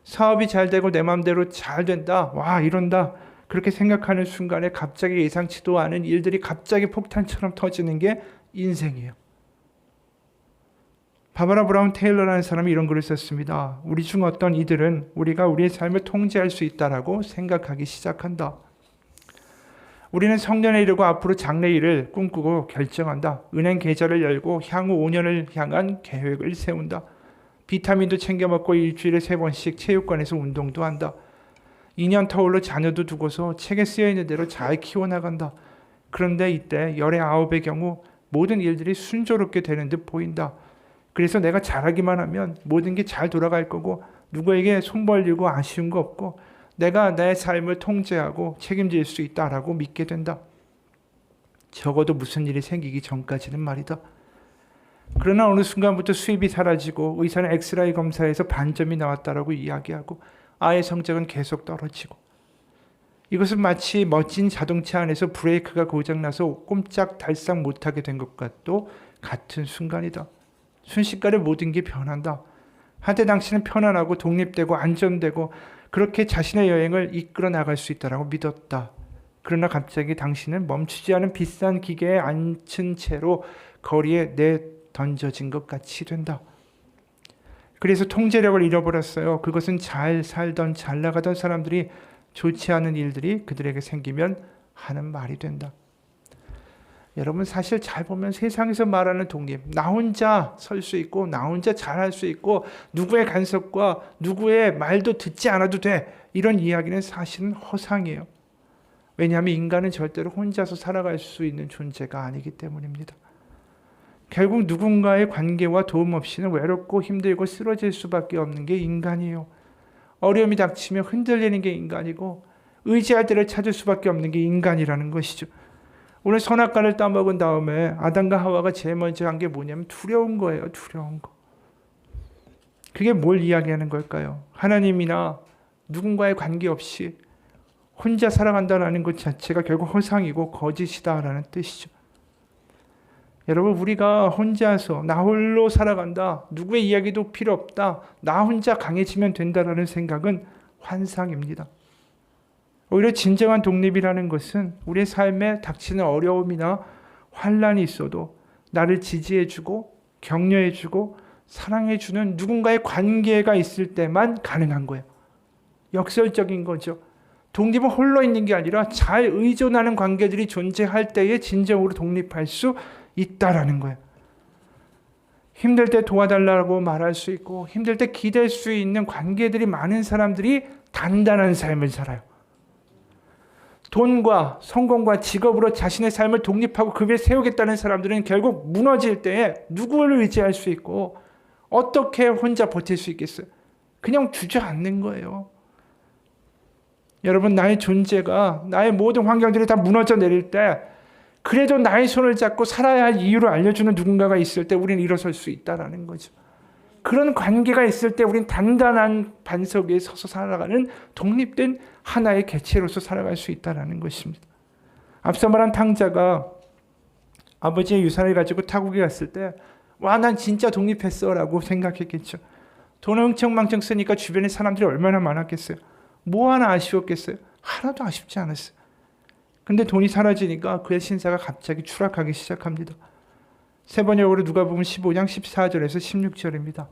사업이 잘 되고 내 마음대로 잘 된다, 와 이런다 그렇게 생각하는 순간에 갑자기 예상치도 않은 일들이 갑자기 폭탄처럼 터지는 게 인생이에요. 바바라 브라운 테일러라는 사람이 이런 글을 썼습니다. 우리 중 어떤 이들은 우리가 우리의 삶을 통제할 수 있다라고 생각하기 시작한다. 우리는 성년에 이르고 앞으로 장래일을 꿈꾸고 결정한다. 은행 계좌를 열고 향후 5년을 향한 계획을 세운다. 비타민도 챙겨 먹고 일주일에 3번씩 체육관에서 운동도 한다. 2년 터울로 자녀도 두고서 책에 쓰여있는 대로 잘 키워나간다. 그런데 이때 열의 9의 경우 모든 일들이 순조롭게 되는 듯 보인다. 그래서 내가 잘하기만 하면 모든 게 잘 돌아갈 거고 누구에게 손 벌리고 아쉬운 거 없고 내가 내 삶을 통제하고 책임질 수 있다라고 믿게 된다. 적어도 무슨 일이 생기기 전까지는 말이다. 그러나 어느 순간부터 수입이 사라지고 의사는 엑스라이 검사에서 반점이 나왔다라고 이야기하고 아이의 성적은 계속 떨어지고 이것은 마치 멋진 자동차 안에서 브레이크가 고장나서 꼼짝달싹 못하게 된 것과도 같은 순간이다. 순식간에 모든 게 변한다. 한때 당신은 편안하고 독립되고 안전되고 그렇게 자신의 여행을 이끌어 나갈 수 있다고 믿었다. 그러나 갑자기 당신은 멈추지 않은 비싼 기계에 앉은 채로 거리에 내던져진 것 같이 된다. 그래서 통제력을 잃어버렸어요. 그것은 잘 살던 잘 나가던 사람들이 좋지 않은 일들이 그들에게 생기면 하는 말이 된다. 여러분 사실 잘 보면 세상에서 말하는 독립, 나 혼자 설 수 있고 나 혼자 잘할 수 있고 누구의 간섭과 누구의 말도 듣지 않아도 돼 이런 이야기는 사실은 허상이에요. 왜냐하면 인간은 절대로 혼자서 살아갈 수 있는 존재가 아니기 때문입니다. 결국 누군가의 관계와 도움 없이는 외롭고 힘들고 쓰러질 수밖에 없는 게 인간이에요. 어려움이 닥치면 흔들리는 게 인간이고 의지할 때를 찾을 수밖에 없는 게 인간이라는 것이죠. 오늘 선악과를 따먹은 다음에 아담과 하와가 제일 먼저 한 게 뭐냐면 두려운 거예요. 두려운 거. 그게 뭘 이야기하는 걸까요? 하나님이나 누군가의 관계없이 혼자 살아간다는 것 자체가 결국 허상이고 거짓이다라는 뜻이죠. 여러분 우리가 혼자서 나 홀로 살아간다. 누구의 이야기도 필요 없다. 나 혼자 강해지면 된다라는 생각은 환상입니다. 오히려 진정한 독립이라는 것은 우리의 삶에 닥치는 어려움이나 환난이 있어도 나를 지지해주고 격려해주고 사랑해주는 누군가의 관계가 있을 때만 가능한 거예요. 역설적인 거죠. 독립은 홀로 있는 게 아니라 잘 의존하는 관계들이 존재할 때에 진정으로 독립할 수 있다라는 거예요. 힘들 때 도와달라고 말할 수 있고 힘들 때 기댈 수 있는 관계들이 많은 사람들이 단단한 삶을 살아요. 돈과 성공과 직업으로 자신의 삶을 독립하고 그 위에 세우겠다는 사람들은 결국 무너질 때에 누구를 의지할 수 있고 어떻게 혼자 버틸 수 있겠어요? 그냥 주저앉는 거예요. 여러분, 나의 존재가 나의 모든 환경들이 다 무너져 내릴 때 그래도 나의 손을 잡고 살아야 할 이유를 알려주는 누군가가 있을 때 우리는 일어설 수 있다라는 거죠. 그런 관계가 있을 때 우리는 단단한 반석 위에 서서 살아가는 독립된 하나의 개체로서 살아갈 수 있다라는 것입니다. 앞서 말한 탕자가 아버지의 유산을 가지고 타국에 갔을 때 와, 난 진짜 독립했어 라고 생각했겠죠. 돈을 흥청망청 쓰니까 주변에 사람들이 얼마나 많았겠어요. 뭐 하나 아쉬웠겠어요? 하나도 아쉽지 않았어요. 근데 돈이 사라지니까 그의 신사가 갑자기 추락하기 시작합니다. 세번역으로 누가복음 15장 14절에서 16절입니다.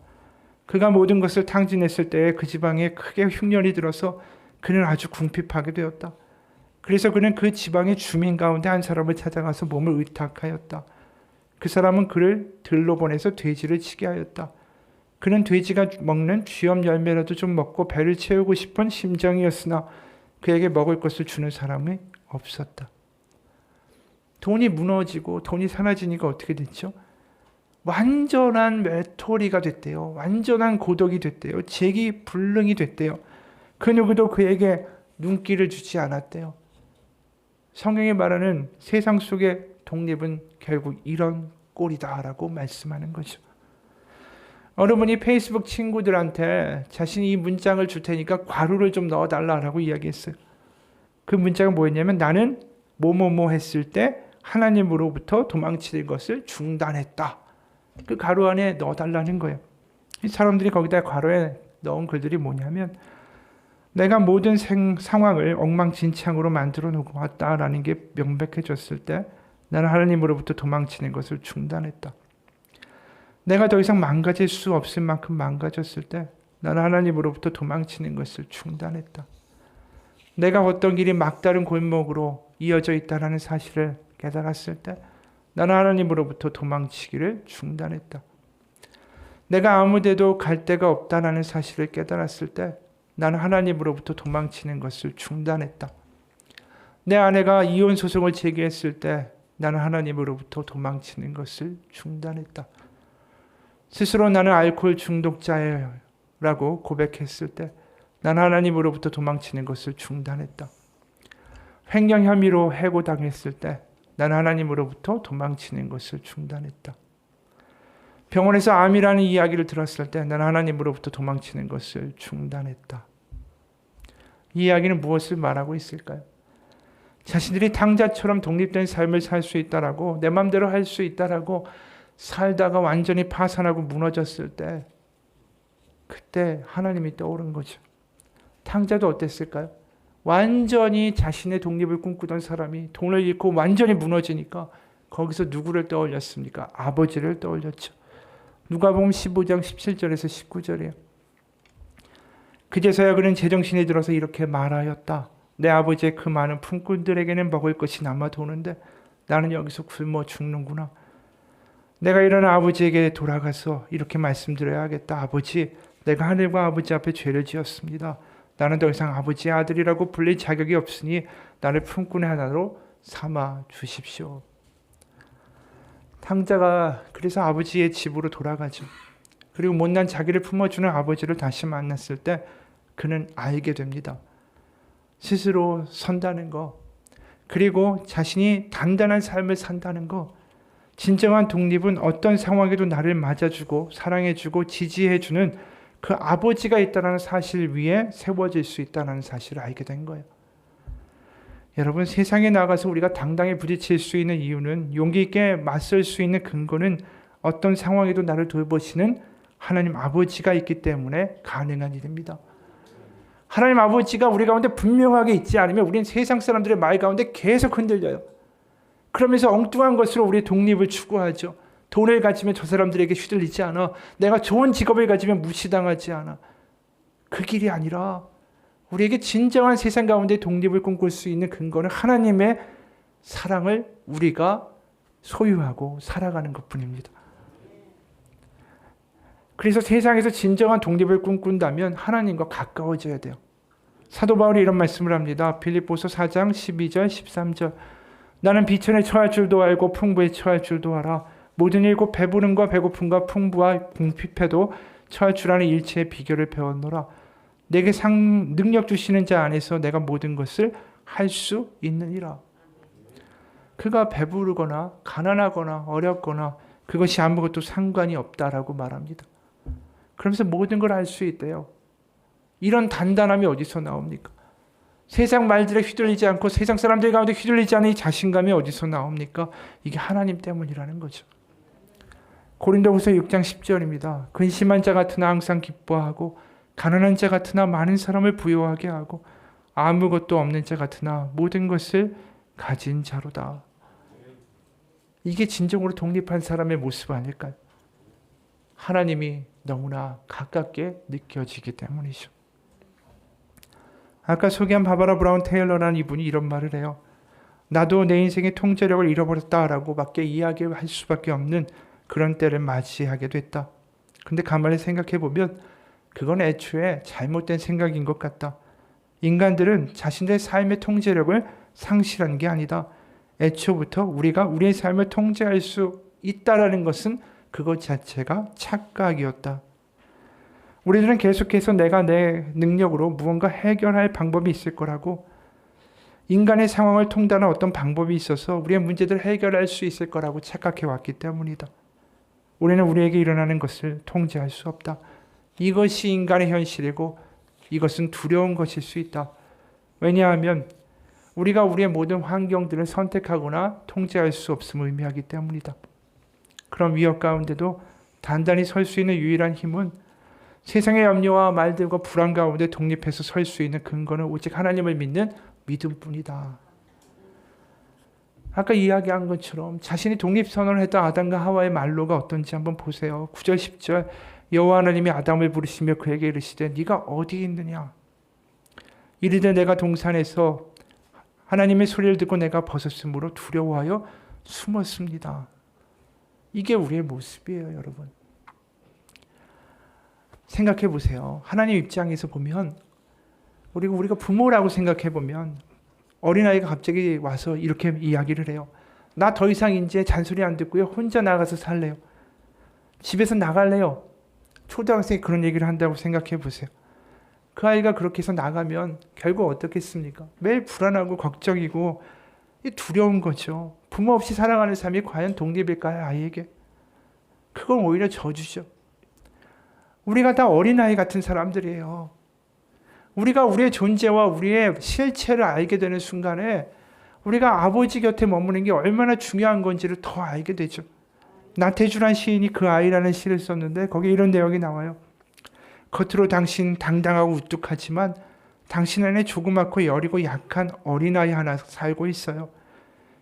그가 모든 것을 탕진했을 때 그 지방에 크게 흉년이 들어서 그는 아주 궁핍하게 되었다. 그래서 그는 그 지방의 주민 가운데 한 사람을 찾아가서 몸을 의탁하였다. 그 사람은 그를 들로 보내서 돼지를 치게 하였다. 그는 돼지가 먹는 쥐염 열매라도 좀 먹고 배를 채우고 싶은 심정이었으나 그에게 먹을 것을 주는 사람이 없었다. 돈이 무너지고 돈이 사라지니까 어떻게 됐죠? 완전한 외톨이가 됐대요. 완전한 고독이 됐대요. 재기불능이 됐대요. 그 누구도 그에게 눈길을 주지 않았대요. 성경이 말하는 세상 속의 독립은 결국 이런 꼴이다라고 말씀하는 거죠. 어느 분이 페이스북 친구들한테 자신이 이 문장을 줄 테니까 괄호를 좀 넣어달라고 이야기했어요. 그 문장은 뭐였냐면 나는 뭐뭐뭐 했을 때 하나님으로부터 도망치는 것을 중단했다. 그 괄호 안에 넣어달라는 거예요. 이 사람들이 거기다 괄호에 넣은 글들이 뭐냐면 내가 모든 상황을 엉망진창으로 만들어 놓고 왔다라는 게 명백해졌을 때 나는 하나님으로부터 도망치는 것을 중단했다. 내가 더 이상 망가질 수 없을 만큼 망가졌을 때 나는 하나님으로부터 도망치는 것을 중단했다. 내가 어떤 길이 막다른 골목으로 이어져 있다는 사실을 깨달았을 때 나는 하나님으로부터 도망치기를 중단했다. 내가 아무데도 갈 데가 없다는 사실을 깨달았을 때 나는 하나님으로부터 도망치는 것을 중단했다. 내 아내가 이혼 소송을 제기했을 때 나는 하나님으로부터 도망치는 것을 중단했다. 스스로 나는 알코올 중독자라고 고백했을 때 나는 하나님으로부터 도망치는 것을 중단했다. 횡령 혐의로 해고당했을 때 나는 하나님으로부터 도망치는 것을 중단했다. 병원에서 암이라는 이야기를 들었을 때 나는 하나님으로부터 도망치는 것을 중단했다. 이 이야기는 무엇을 말하고 있을까요? 자신들이 탕자처럼 독립된 삶을 살 수 있다라고 내 마음대로 할 수 있다라고 살다가 완전히 파산하고 무너졌을 때 그때 하나님이 떠오른 거죠. 탕자도 어땠을까요? 완전히 자신의 독립을 꿈꾸던 사람이 돈을 잃고 완전히 무너지니까 거기서 누구를 떠올렸습니까? 아버지를 떠올렸죠. 누가복음 15장 17절에서 19절이에요. 그제서야 그는 제정신이 들어서 이렇게 말하였다. 내 아버지의 그 많은 품꾼들에게는 먹을 것이 남아 도는데 나는 여기서 굶어 죽는구나. 내가 일어나 아버지에게 돌아가서 이렇게 말씀드려야겠다. 아버지, 내가 하늘과 아버지 앞에 죄를 지었습니다. 나는 더 이상 아버지의 아들이라고 불릴 자격이 없으니 나를 품꾼의 하나로 삼아 주십시오. 탕자가 그래서 아버지의 집으로 돌아가죠. 그리고 못난 자기를 품어주는 아버지를 다시 만났을 때 그는 알게 됩니다. 스스로 선다는 거, 그리고 자신이 단단한 삶을 산다는 거, 진정한 독립은 어떤 상황에도 나를 맞아주고 사랑해주고 지지해주는 그 아버지가 있다는 사실 위에 세워질 수 있다는 사실을 알게 된 거예요. 여러분, 세상에 나가서 우리가 당당히 부딪힐 수 있는 이유는, 용기 있게 맞설 수 있는 근거는 어떤 상황에도 나를 돌보시는 하나님 아버지가 있기 때문에 가능한 일입니다. 하나님 아버지가 우리 가운데 분명하게 있지 않으면 우리는 세상 사람들의 말 가운데 계속 흔들려요. 그러면서 엉뚱한 것으로 우리의 독립을 추구하죠. 돈을 가지면 저 사람들에게 휘둘리지 않아. 내가 좋은 직업을 가지면 무시당하지 않아. 그 길이 아니라 우리에게 진정한 세상 가운데 독립을 꿈꿀 수 있는 근거는 하나님의 사랑을 우리가 소유하고 살아가는 것뿐입니다. 그래서 세상에서 진정한 독립을 꿈꾼다면 하나님과 가까워져야 돼요. 사도 바울이 이런 말씀을 합니다. 빌립보서 4장 12절 13절 나는 비천에 처할 줄도 알고 풍부에 처할 줄도 알아. 모든 일 곧 배부름과 배고픔과 풍부와 궁핍해도 처할 줄 아는 일체의 비결을 배웠노라. 내게 능력 주시는 자 안에서 내가 모든 것을 할 수 있느니라. 그가 배부르거나 가난하거나 어렵거나 그것이 아무것도 상관이 없다라고 말합니다. 그러면서 모든 걸 할 수 있대요. 이런 단단함이 어디서 나옵니까? 세상 말들에 휘둘리지 않고 세상 사람들 가운데 휘둘리지 않은 이 자신감이 어디서 나옵니까? 이게 하나님 때문이라는 거죠. 고린도후서 6장 10절입니다. 근심한 자 같으나 항상 기뻐하고 가난한 자 같으나 많은 사람을 부유하게 하고 아무것도 없는 자 같으나 모든 것을 가진 자로다. 이게 진정으로 독립한 사람의 모습 아닐까요? 하나님이 너무나 가깝게 느껴지기 때문이죠. 아까 소개한 바바라 브라운 테일러라는 이분이 이런 말을 해요. 나도 내 인생의 통제력을 잃어버렸다라고 밖에 이야기할 수밖에 없는 그런 때를 맞이하게 됐다. 근데 가만히 생각해보면 그건 애초에 잘못된 생각인 것 같다. 인간들은 자신들의 삶의 통제력을 상실한 게 아니다. 애초부터 우리가 우리의 삶을 통제할 수 있다라는 것은 그것 자체가 착각이었다. 우리들은 계속해서 내가 내 능력으로 무언가 해결할 방법이 있을 거라고, 인간의 상황을 통달한 어떤 방법이 있어서 우리의 문제들을 해결할 수 있을 거라고 착각해 왔기 때문이다. 우리는 우리에게 일어나는 것을 통제할 수 없다. 이것이 인간의 현실이고 이것은 두려운 것일 수 있다. 왜냐하면 우리가 우리의 모든 환경들을 선택하거나 통제할 수 없음을 의미하기 때문이다. 그런 위협 가운데도 단단히 설 수 있는 유일한 힘은 세상의 염려와 말들과 불안 가운데 독립해서 설 수 있는 근거는 오직 하나님을 믿는 믿음뿐이다. 아까 이야기한 것처럼 자신이 독립선언을 했던 아담과 하와의 말로가 어떤지 한번 보세요. 9절 10절 여호와 하나님이 아담을 부르시며 그에게 이르시되 네가 어디 있느냐. 이르되 내가 동산에서 하나님의 소리를 듣고 내가 벗었으므로 두려워하여 숨었습니다. 이게 우리의 모습이에요, 여러분. 생각해 보세요. 하나님 입장에서 보면 우리가 부모라고 생각해 보면 어린아이가 갑자기 와서 이렇게 이야기를 해요. 나 더 이상 이제 잔소리 안 듣고요. 혼자 나가서 살래요. 집에서 나갈래요. 초등학생이 그런 얘기를 한다고 생각해 보세요. 그 아이가 그렇게 해서 나가면 결국 어떻겠습니까? 매일 불안하고 걱정이고 두려운 거죠. 부모 없이 살아가는 삶이 과연 독립일까요? 아이에게. 그건 오히려 저주죠. 우리가 다 어린아이 같은 사람들이에요. 우리가 우리의 존재와 우리의 실체를 알게 되는 순간에 우리가 아버지 곁에 머무는 게 얼마나 중요한 건지를 더 알게 되죠. 나태주란 시인이 그 아이라는 시를 썼는데 거기에 이런 내용이 나와요. 겉으로 당신 당당하고 우뚝하지만 당신 안에 조그맣고 여리고 약한 어린아이 하나 살고 있어요.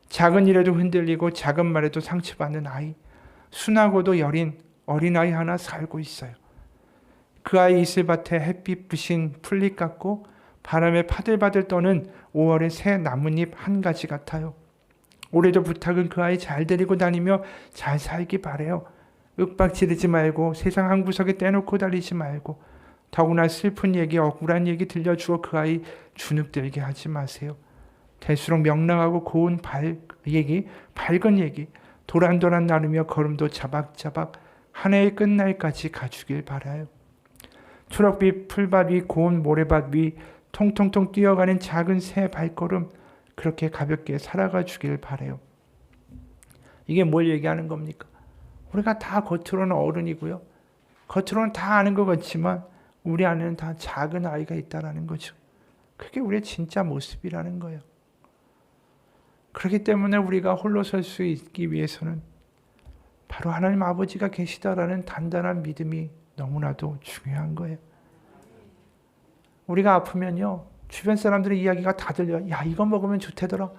작은 일에도 흔들리고 작은 말에도 상처받는 아이, 순하고도 여린 어린아이 하나 살고 있어요. 그 아이 이슬밭에 햇빛 부신 풀잎 같고 바람에 파들파들 떠는 5월의 새 나뭇잎 한 가지 같아요. 올해도 부탁은 그 아이 잘 데리고 다니며 잘 살기 바래요. 윽박 지르지 말고 세상 한 구석에 떼놓고 다니지 말고 더구나 슬픈 얘기, 억울한 얘기 들려주어 그 아이 주눅들게 하지 마세요. 될수록 명랑하고 고운 밝은 얘기, 도란도란 나누며 걸음도 자박자박 한 해의 끝날까지 가주길 바라요. 초록빛 풀밭 위 고운 모래밭 위 통통통 뛰어가는 작은 새 발걸음 그렇게 가볍게 살아가 주길 바라요. 이게 뭘 얘기하는 겁니까? 우리가 다 겉으로는 어른이고요. 겉으로는 다 아는 것 같지만 우리 안에는 다 작은 아이가 있다는 거죠. 그게 우리의 진짜 모습이라는 거예요. 그렇기 때문에 우리가 홀로 설 수 있기 위해서는 바로 하나님 아버지가 계시다라는 단단한 믿음이 너무나도 중요한 거예요. 우리가 아프면요, 주변 사람들의 이야기가 다 들려요. 야, 이거 먹으면 좋대더라.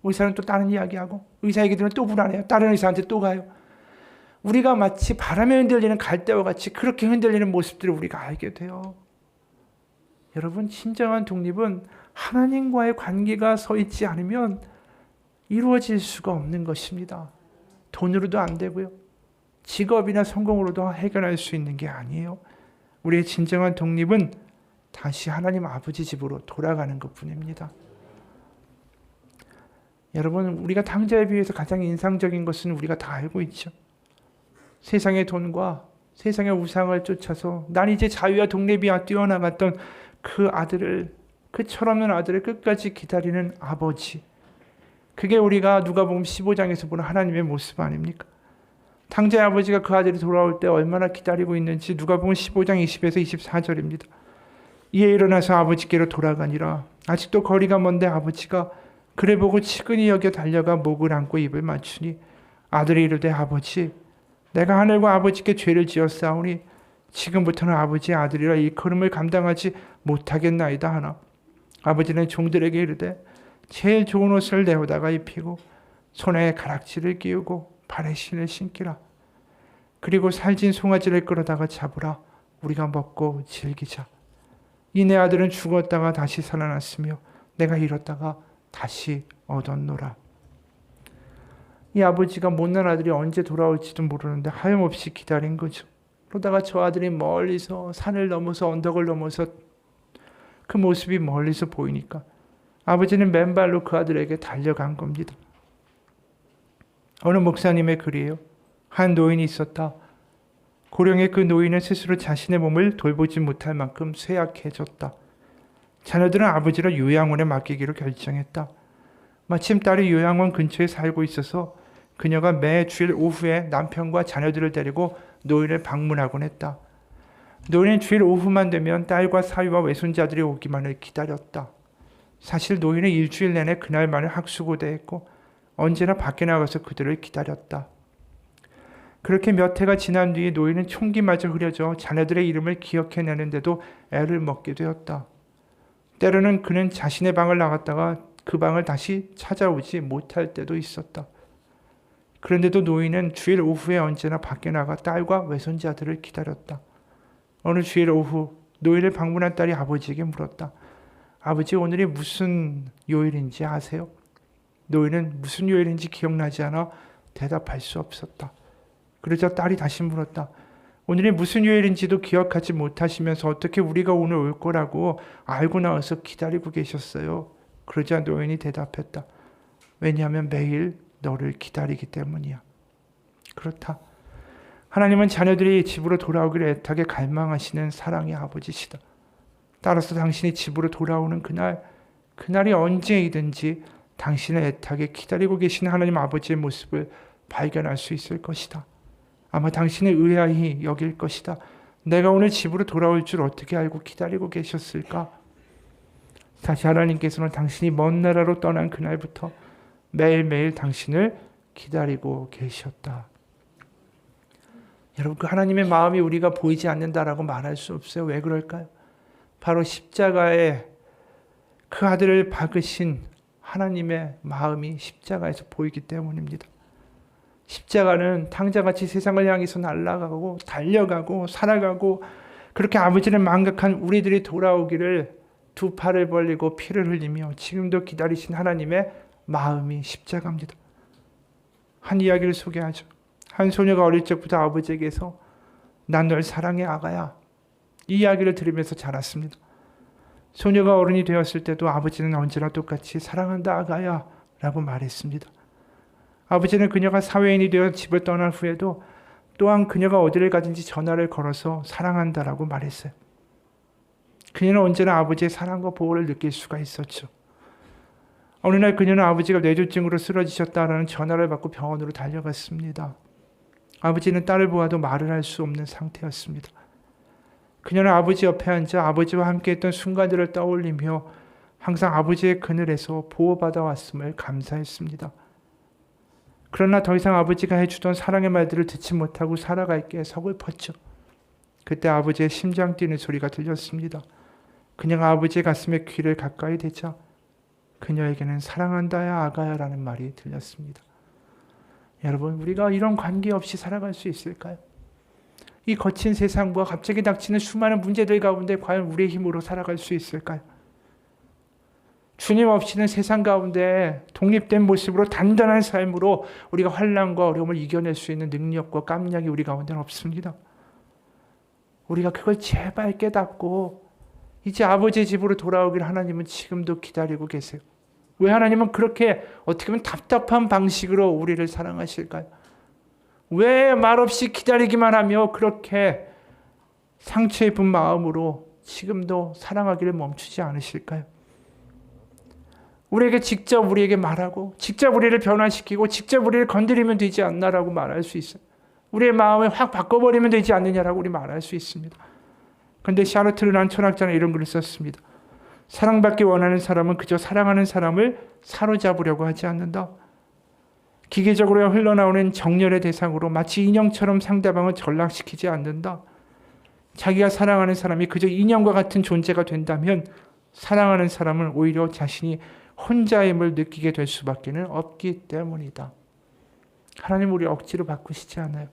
의사는 또 다른 이야기하고, 의사 얘기 들으면 또 불안해요. 다른 의사한테 또 가요. 우리가 마치 바람에 흔들리는 갈대와 같이 그렇게 흔들리는 모습들을 우리가 알게 돼요. 여러분, 진정한 독립은 하나님과의 관계가 서 있지 않으면 이루어질 수가 없는 것입니다. 돈으로도 안 되고요. 직업이나 성공으로도 해결할 수 있는 게 아니에요. 우리의 진정한 독립은 다시 하나님 아버지 집으로 돌아가는 것뿐입니다. 여러분, 우리가 당자에 비해서 가장 인상적인 것은 우리가 다 알고 있죠. 세상의 돈과 세상의 우상을 쫓아서 난 이제 자유와 독립이야 뛰어나갔던 그 아들을, 그 철없는 아들을 끝까지 기다리는 아버지. 그게 우리가 누가복음 15장에서 보는 하나님의 모습 아닙니까? 당자의 아버지가 그 아들이 돌아올 때 얼마나 기다리고 있는지 누가복음 15장 20에서 24절입니다. 이에 일어나서 아버지께로 돌아가니라. 아직도 거리가 먼데 아버지가 그래 보고 치근히 여겨 달려가 목을 안고 입을 맞추니 아들이 이르되 아버지 내가 하늘과 아버지께 죄를 지었사오니 지금부터는 아버지의 아들이라 이 걸음을 감당하지 못하겠나이다 하나. 아버지는 종들에게 이르되 제일 좋은 옷을 내어다가 입히고 손에 가락지를 끼우고 발에 신을 신기라. 그리고 살진 송아지를 끌어다가 잡으라. 우리가 먹고 즐기자. 이 내 아들은 죽었다가 다시 살아났으며 내가 잃었다가 다시 얻었노라. 이 아버지가 못난 아들이 언제 돌아올지도 모르는데 하염없이 기다린 거죠. 그러다가 저 아들이 멀리서 산을 넘어서 언덕을 넘어서 그 모습이 멀리서 보이니까 아버지는 맨발로 그 아들에게 달려간 겁니다. 어느 목사님의 글이에요. 한 노인이 있었다. 고령의 그 노인은 스스로 자신의 몸을 돌보지 못할 만큼 쇠약해졌다. 자녀들은 아버지를 요양원에 맡기기로 결정했다. 마침 딸이 요양원 근처에 살고 있어서 그녀가 매 주일 오후에 남편과 자녀들을 데리고 노인을 방문하곤 했다. 노인은 주일 오후만 되면 딸과 사위와 외손자들이 오기만을 기다렸다. 사실 노인은 일주일 내내 그날만을 학수고대했고 언제나 밖에 나가서 그들을 기다렸다. 그렇게 몇 해가 지난 뒤에 노인은 총기마저 흐려져 자녀들의 이름을 기억해내는데도 애를 먹게 되었다. 때로는 그는 자신의 방을 나갔다가 그 방을 다시 찾아오지 못할 때도 있었다. 그런데도 노인은 주일 오후에 언제나 밖에 나가 딸과 외손자들을 기다렸다. 어느 주일 오후 노인을 방문한 딸이 아버지에게 물었다. 아버지, 오늘이 무슨 요일인지 아세요? 노인은 무슨 요일인지 기억나지 않아 대답할 수 없었다. 그러자 딸이 다시 물었다. 오늘이 무슨 요일인지도 기억하지 못하시면서 어떻게 우리가 오늘 올 거라고 알고 나와서 기다리고 계셨어요? 그러자 노인이 대답했다. 왜냐하면 매일 너를 기다리기 때문이야. 그렇다. 하나님은 자녀들이 집으로 돌아오기를 애타게 갈망하시는 사랑의 아버지시다. 따라서 당신이 집으로 돌아오는 그날이 언제이든지 당신을 애타게 기다리고 계시는 하나님 아버지의 모습을 발견할 수 있을 것이다. 아마 당신을 의아히 여길 것이다. 내가 오늘 집으로 돌아올 줄 어떻게 알고 기다리고 계셨을까? 다시 하나님께서는 당신이 먼 나라로 떠난 그날부터 매일매일 당신을 기다리고 계셨다. 여러분, 그 하나님의 마음이 우리가 보이지 않는다라고 말할 수 없어요. 왜 그럴까요? 바로 십자가에 그 아들을 박으신 하나님의 마음이 십자가에서 보이기 때문입니다. 십자가는 탕자같이 세상을 향해서 날아가고 달려가고 살아가고 그렇게 아버지를 망각한 우리들이 돌아오기를 두 팔을 벌리고 피를 흘리며 지금도 기다리신 하나님의 마음이 십자가입니다. 한 이야기를 소개하죠. 한 소녀가 어릴 적부터 아버지에게서 난 널 사랑해 아가야, 이 이야기를 들으면서 자랐습니다. 소녀가 어른이 되었을 때도 아버지는 언제나 똑같이 사랑한다 아가야 라고 말했습니다. 아버지는 그녀가 사회인이 되어 집을 떠난 후에도 또한 그녀가 어디를 가든지 전화를 걸어서 사랑한다라고 말했어요. 그녀는 언제나 아버지의 사랑과 보호를 느낄 수가 있었죠. 어느 날 그녀는 아버지가 뇌졸중으로 쓰러지셨다라는 전화를 받고 병원으로 달려갔습니다. 아버지는 딸을 보아도 말을 할 수 없는 상태였습니다. 그녀는 아버지 옆에 앉아 아버지와 함께했던 순간들을 떠올리며 항상 아버지의 그늘에서 보호받아 왔음을 감사했습니다. 그러나 더 이상 아버지가 해주던 사랑의 말들을 듣지 못하고 살아갈 게 서글펐죠. 그때 아버지의 심장 뛰는 소리가 들렸습니다. 그녀가 아버지의 가슴에 귀를 가까이 대자 그녀에게는 사랑한다야 아가야 라는 말이 들렸습니다. 여러분, 우리가 이런 관계 없이 살아갈 수 있을까요? 이 거친 세상과 갑자기 닥치는 수많은 문제들 가운데 과연 우리의 힘으로 살아갈 수 있을까요? 주님 없이는 세상 가운데 독립된 모습으로 단단한 삶으로 우리가 환난과 어려움을 이겨낼 수 있는 능력과 깜냥이 우리 가운데는 없습니다. 우리가 그걸 제발 깨닫고 이제 아버지의 집으로 돌아오길 하나님은 지금도 기다리고 계세요. 왜 하나님은 그렇게 어떻게 보면 답답한 방식으로 우리를 사랑하실까요? 왜 말없이 기다리기만 하며 그렇게 상처 입은 마음으로 지금도 사랑하기를 멈추지 않으실까요? 우리에게 직접 우리에게 말하고 직접 우리를 변화시키고 직접 우리를 건드리면 되지 않나라고 말할 수 있어요. 우리의 마음을 확 바꿔버리면 되지 않느냐라고 우리 말할 수 있습니다. 그런데 샤르트 르난 철학자는 이런 글을 썼습니다. 사랑받기 원하는 사람은 그저 사랑하는 사람을 사로잡으려고 하지 않는다. 기계적으로 흘러나오는 정열의 대상으로 마치 인형처럼 상대방을 전락시키지 않는다. 자기가 사랑하는 사람이 그저 인형과 같은 존재가 된다면 사랑하는 사람은 오히려 자신이 혼자임을 느끼게 될 수밖에 없기 때문이다. 하나님 우리 억지로 바꾸시지 않아요.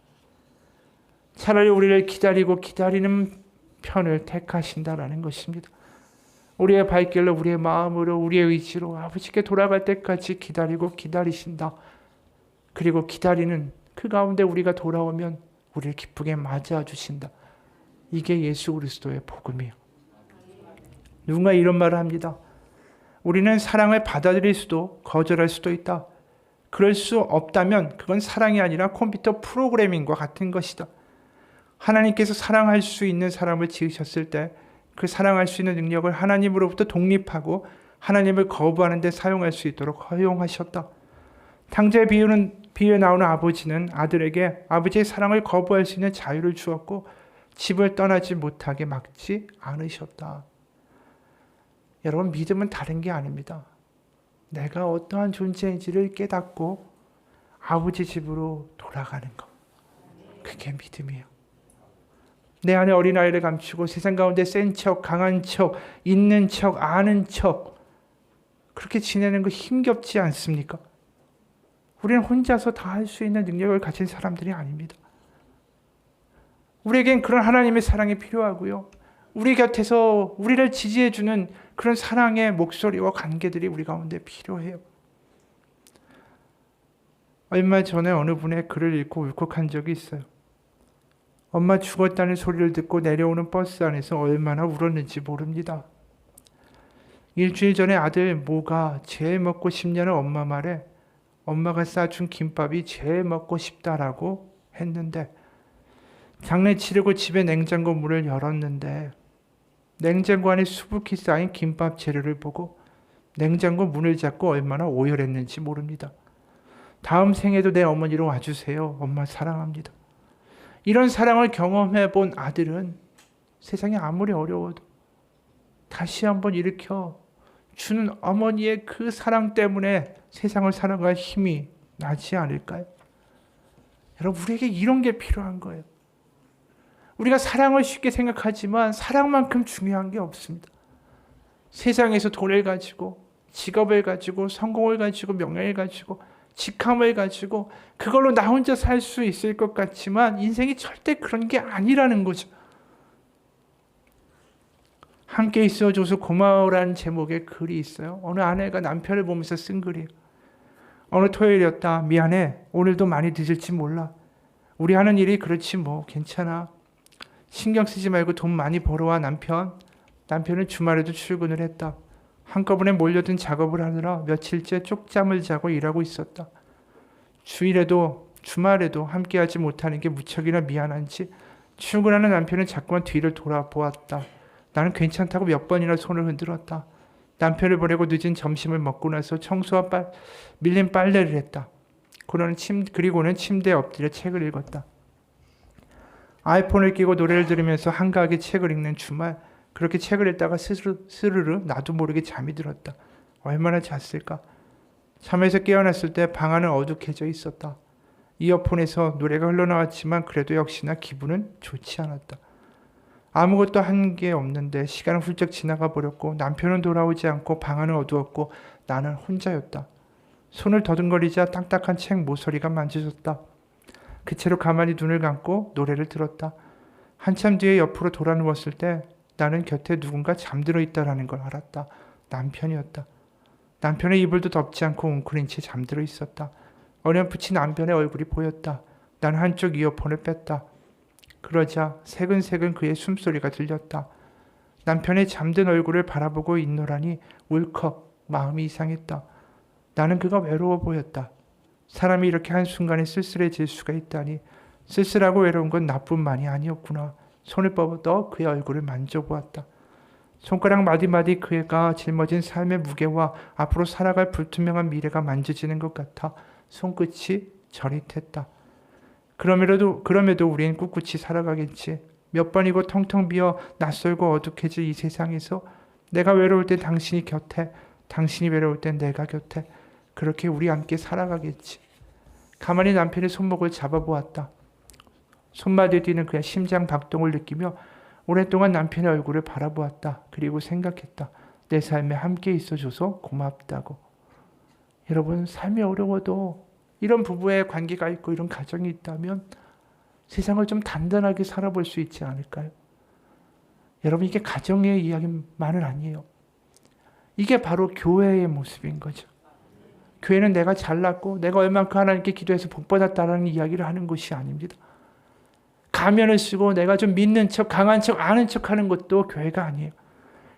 차라리 우리를 기다리고 기다리는 편을 택하신다라는 것입니다. 우리의 발길로 우리의 마음으로 우리의 의지로 아버지께 돌아갈 때까지 기다리고 기다리신다. 그리고 기다리는 그 가운데 우리가 돌아오면 우리를 기쁘게 맞아주신다. 이게 예수 그리스도의 복음이에요. 누군가 이런 말을 합니다. 우리는 사랑을 받아들일 수도 거절할 수도 있다. 그럴 수 없다면 그건 사랑이 아니라 컴퓨터 프로그래밍과 같은 것이다. 하나님께서 사랑할 수 있는 사람을 지으셨을 때 그 사랑할 수 있는 능력을 하나님으로부터 독립하고 하나님을 거부하는 데 사용할 수 있도록 허용하셨다. 탕자의 비유에 나오는 아버지는 아들에게 아버지의 사랑을 거부할 수 있는 자유를 주었고 집을 떠나지 못하게 막지 않으셨다. 여러분, 믿음은 다른 게 아닙니다. 내가 어떠한 존재인지를 깨닫고 아버지 집으로 돌아가는 것. 그게 믿음이에요. 내 안에 어린아이를 감추고 세상 가운데 센 척, 강한 척, 있는 척, 아는 척 그렇게 지내는 거 힘겹지 않습니까? 우리는 혼자서 다 할 수 있는 능력을 가진 사람들이 아닙니다. 우리에겐 그런 하나님의 사랑이 필요하고요. 우리 곁에서 우리를 지지해주는 그런 사랑의 목소리와 관계들이 우리 가운데 필요해요. 얼마 전에 어느 분의 글을 읽고 울컥한 적이 있어요. 엄마 죽었다는 소리를 듣고 내려오는 버스 안에서 얼마나 울었는지 모릅니다. 일주일 전에 아들 뭐가 제일 먹고 싶냐는 엄마 말에 엄마가 싸준 김밥이 제일 먹고 싶다라고 했는데 장례 치르고 집에 냉장고 문을 열었는데 냉장고 안에 수북히 쌓인 김밥 재료를 보고 냉장고 문을 잡고 얼마나 오열했는지 모릅니다. 다음 생에도 내 어머니로 와주세요. 엄마 사랑합니다. 이런 사랑을 경험해 본 아들은 세상이 아무리 어려워도 다시 한번 일으켜 주는 어머니의 그 사랑 때문에 세상을 살아갈 힘이 나지 않을까요? 여러분, 우리에게 이런 게 필요한 거예요. 우리가 사랑을 쉽게 생각하지만 사랑만큼 중요한 게 없습니다. 세상에서 돈을 가지고 직업을 가지고 성공을 가지고 명예를 가지고 직함을 가지고 그걸로 나 혼자 살 수 있을 것 같지만 인생이 절대 그런 게 아니라는 거죠. 함께 있어줘서 고마워라는 제목의 글이 있어요. 어느 아내가 남편을 보면서 쓴 글이에요. 어느 토요일이었다. 미안해. 오늘도 많이 늦을지 몰라. 우리 하는 일이 그렇지 뭐 괜찮아. 신경 쓰지 말고 돈 많이 벌어와 남편. 남편은 주말에도 출근을 했다. 한꺼번에 몰려든 작업을 하느라 며칠째 쪽잠을 자고 일하고 있었다. 주일에도 주말에도 함께하지 못하는 게 무척이나 미안한지 출근하는 남편은 자꾸만 뒤를 돌아보았다. 나는 괜찮다고 몇 번이나 손을 흔들었다. 남편을 보내고 늦은 점심을 먹고 나서 청소와 밀린 빨래를 했다. 그리고는 침대에 엎드려 책을 읽었다. 아이폰을 끼고 노래를 들으면서 한가하게 책을 읽는 주말, 그렇게 책을 읽다가 스르르 나도 모르게 잠이 들었다. 얼마나 잤을까? 잠에서 깨어났을 때 방 안은 어둑해져 있었다. 이어폰에서 노래가 흘러나왔지만 그래도 역시나 기분은 좋지 않았다. 아무것도 한 게 없는데 시간은 훌쩍 지나가 버렸고 남편은 돌아오지 않고 방 안은 어두웠고 나는 혼자였다. 손을 더듬거리자 딱딱한 책 모서리가 만져졌다. 그 채로 가만히 눈을 감고 노래를 들었다. 한참 뒤에 옆으로 돌아 누웠을 때 나는 곁에 누군가 잠들어 있다라는 걸 알았다. 남편이었다. 남편의 이불도 덮지 않고 웅크린 채 잠들어 있었다. 어렴풋이 남편의 얼굴이 보였다. 난 한쪽 이어폰을 뺐다. 그러자 새근새근 그의 숨소리가 들렸다. 남편의 잠든 얼굴을 바라보고 있노라니 울컥 마음이 이상했다. 나는 그가 외로워 보였다. 사람이 이렇게 한순간에 쓸쓸해질 수가 있다니. 쓸쓸하고 외로운 건 나뿐만이 아니었구나. 손을 뻗어 그의 얼굴을 만져보았다. 손가락 마디마디 그가 짊어진 삶의 무게와 앞으로 살아갈 불투명한 미래가 만져지는 것 같아 손끝이 저릿했다. 그럼에도 우린 꿋꿋이 살아가겠지. 몇 번이고 텅텅 비어 낯설고 어둑해질 이 세상에서 내가 외로울 땐 당신이 곁에, 당신이 외로울 땐 내가 곁에, 그렇게 우리 함께 살아가겠지. 가만히 남편의 손목을 잡아보았다. 손마디에 뛰는 그의 심장 박동을 느끼며 오랫동안 남편의 얼굴을 바라보았다. 그리고 생각했다. 내 삶에 함께 있어줘서 고맙다고. 여러분, 삶이 어려워도 이런 부부의 관계가 있고 이런 가정이 있다면 세상을 좀 단단하게 살아볼 수 있지 않을까요? 여러분, 이게 가정의 이야기만은 아니에요. 이게 바로 교회의 모습인 거죠. 교회는 내가 잘났고 내가 얼만큼 하나님께 기도해서 복받았다라는 이야기를 하는 것이 아닙니다. 가면을 쓰고 내가 좀 믿는 척, 강한 척, 아는 척 하는 것도 교회가 아니에요.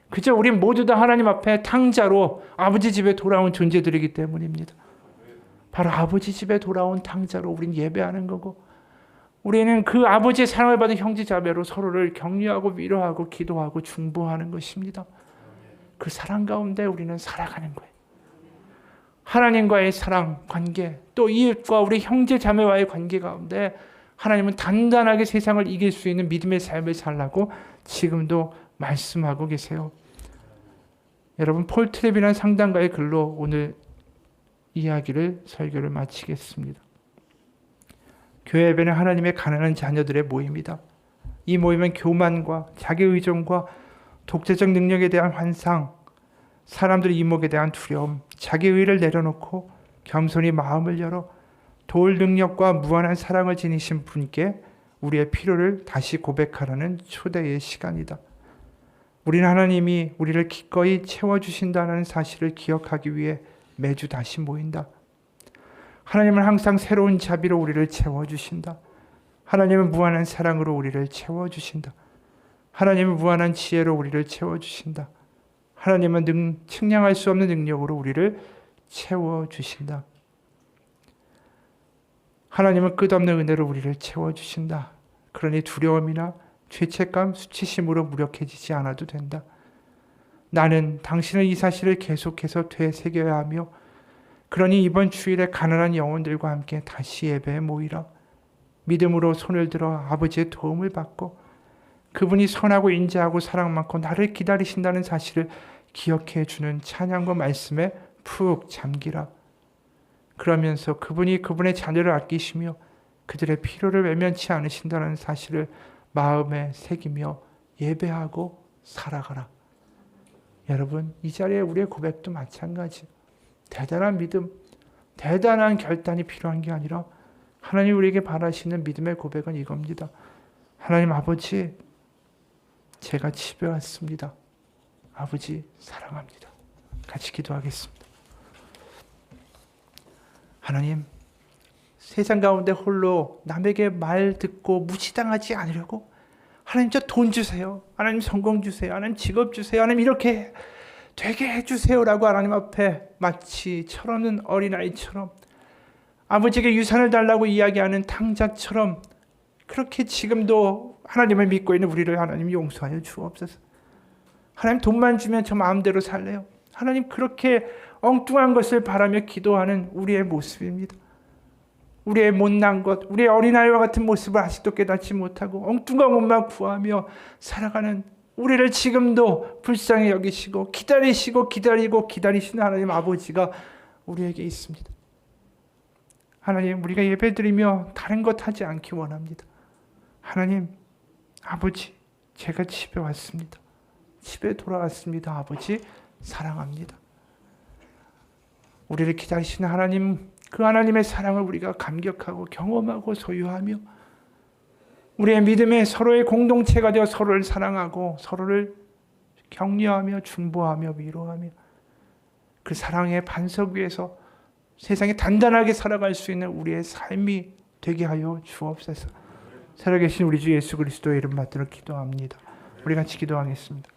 그저 우린 모두 다 하나님 앞에 탕자로 아버지 집에 돌아온 존재들이기 때문입니다. 바로 아버지 집에 돌아온 탕자로 우린 예배하는 거고, 우리는 그 아버지의 사랑을 받은 형제자매로 서로를 격려하고 위로하고 기도하고 중보하는 것입니다. 그 사랑 가운데 우리는 살아가는 거예요. 하나님과의 사랑, 관계, 또 이웃과 우리 형제자매와의 관계 가운데 하나님은 단단하게 세상을 이길 수 있는 믿음의 삶을 살라고 지금도 말씀하고 계세요. 여러분, 폴 트랩이라는 상담가의 글로 오늘 설교를 마치겠습니다. 교회 예배는 하나님의 가난한 자녀들의 모임이다. 이 모임은 교만과 자기의존과 독재적 능력에 대한 환상, 사람들의 이목에 대한 두려움, 자기의를 내려놓고 겸손히 마음을 열어 도울 능력과 무한한 사랑을 지니신 분께 우리의 필요를 다시 고백하라는 초대의 시간이다. 우리는 하나님이 우리를 기꺼이 채워주신다는 사실을 기억하기 위해 매주 다시 모인다. 하나님은 항상 새로운 자비로 우리를 채워주신다. 하나님은 무한한 사랑으로 우리를 채워주신다. 하나님은 무한한 지혜로 우리를 채워주신다. 하나님은 측량할 수 없는 능력으로 우리를 채워주신다. 하나님은 끝없는 은혜로 우리를 채워주신다. 그러니 두려움이나 죄책감, 수치심으로 무력해지지 않아도 된다. 나는 당신은 이 사실을 계속해서 되새겨야 하며, 그러니 이번 주일에 가난한 영혼들과 함께 다시 예배에 모이라. 믿음으로 손을 들어 아버지의 도움을 받고 그분이 선하고 인자하고 사랑 많고 나를 기다리신다는 사실을 기억해 주는 찬양과 말씀에 푹 잠기라. 그러면서 그분이 그분의 자녀를 아끼시며 그들의 필요를 외면치 않으신다는 사실을 마음에 새기며 예배하고 살아가라. 여러분, 이 자리에 우리의 고백도 마찬가지. 대단한 믿음, 대단한 결단이 필요한 게 아니라 하나님 우리에게 바라시는 믿음의 고백은 이겁니다. 하나님 아버지, 제가 집에 왔습니다. 아버지 사랑합니다. 같이 기도하겠습니다. 하나님, 세상 가운데 홀로 남에게 말 듣고 무시당하지 않으려고 하나님 저 돈 주세요. 하나님 성공 주세요. 하나님 직업 주세요. 하나님 이렇게 되게 해주세요라고 하나님 앞에 마치 철없는 어린아이처럼 아버지에게 유산을 달라고 이야기하는 탕자처럼 그렇게 지금도 하나님을 믿고 있는 우리를 하나님 용서하여 주옵소서. 하나님 돈만 주면 저 마음대로 살래요. 하나님 그렇게 엉뚱한 것을 바라며 기도하는 우리의 모습입니다. 우리의 못난 것, 우리의 어린아이와 같은 모습을 아직도 깨닫지 못하고 엉뚱한 것만 구하며 살아가는 우리를 지금도 불쌍히 여기시고 기다리시고 기다리고 기다리시는 하나님 아버지가 우리에게 있습니다. 하나님, 우리가 예배드리며 다른 것 하지 않기 원합니다. 하나님 아버지, 제가 집에 왔습니다. 집에 돌아왔습니다. 아버지 사랑합니다. 우리를 기다리시는 하나님, 그 하나님의 사랑을 우리가 감격하고 경험하고 소유하며 우리의 믿음의 서로의 공동체가 되어 서로를 사랑하고 서로를 격려하며 중보하며 위로하며 그 사랑의 반석 위에서 세상에 단단하게 살아갈 수 있는 우리의 삶이 되게 하여 주옵소서. 살아계신 우리 주 예수 그리스도의 이름 받들어 기도합니다. 우리 같이 기도하겠습니다.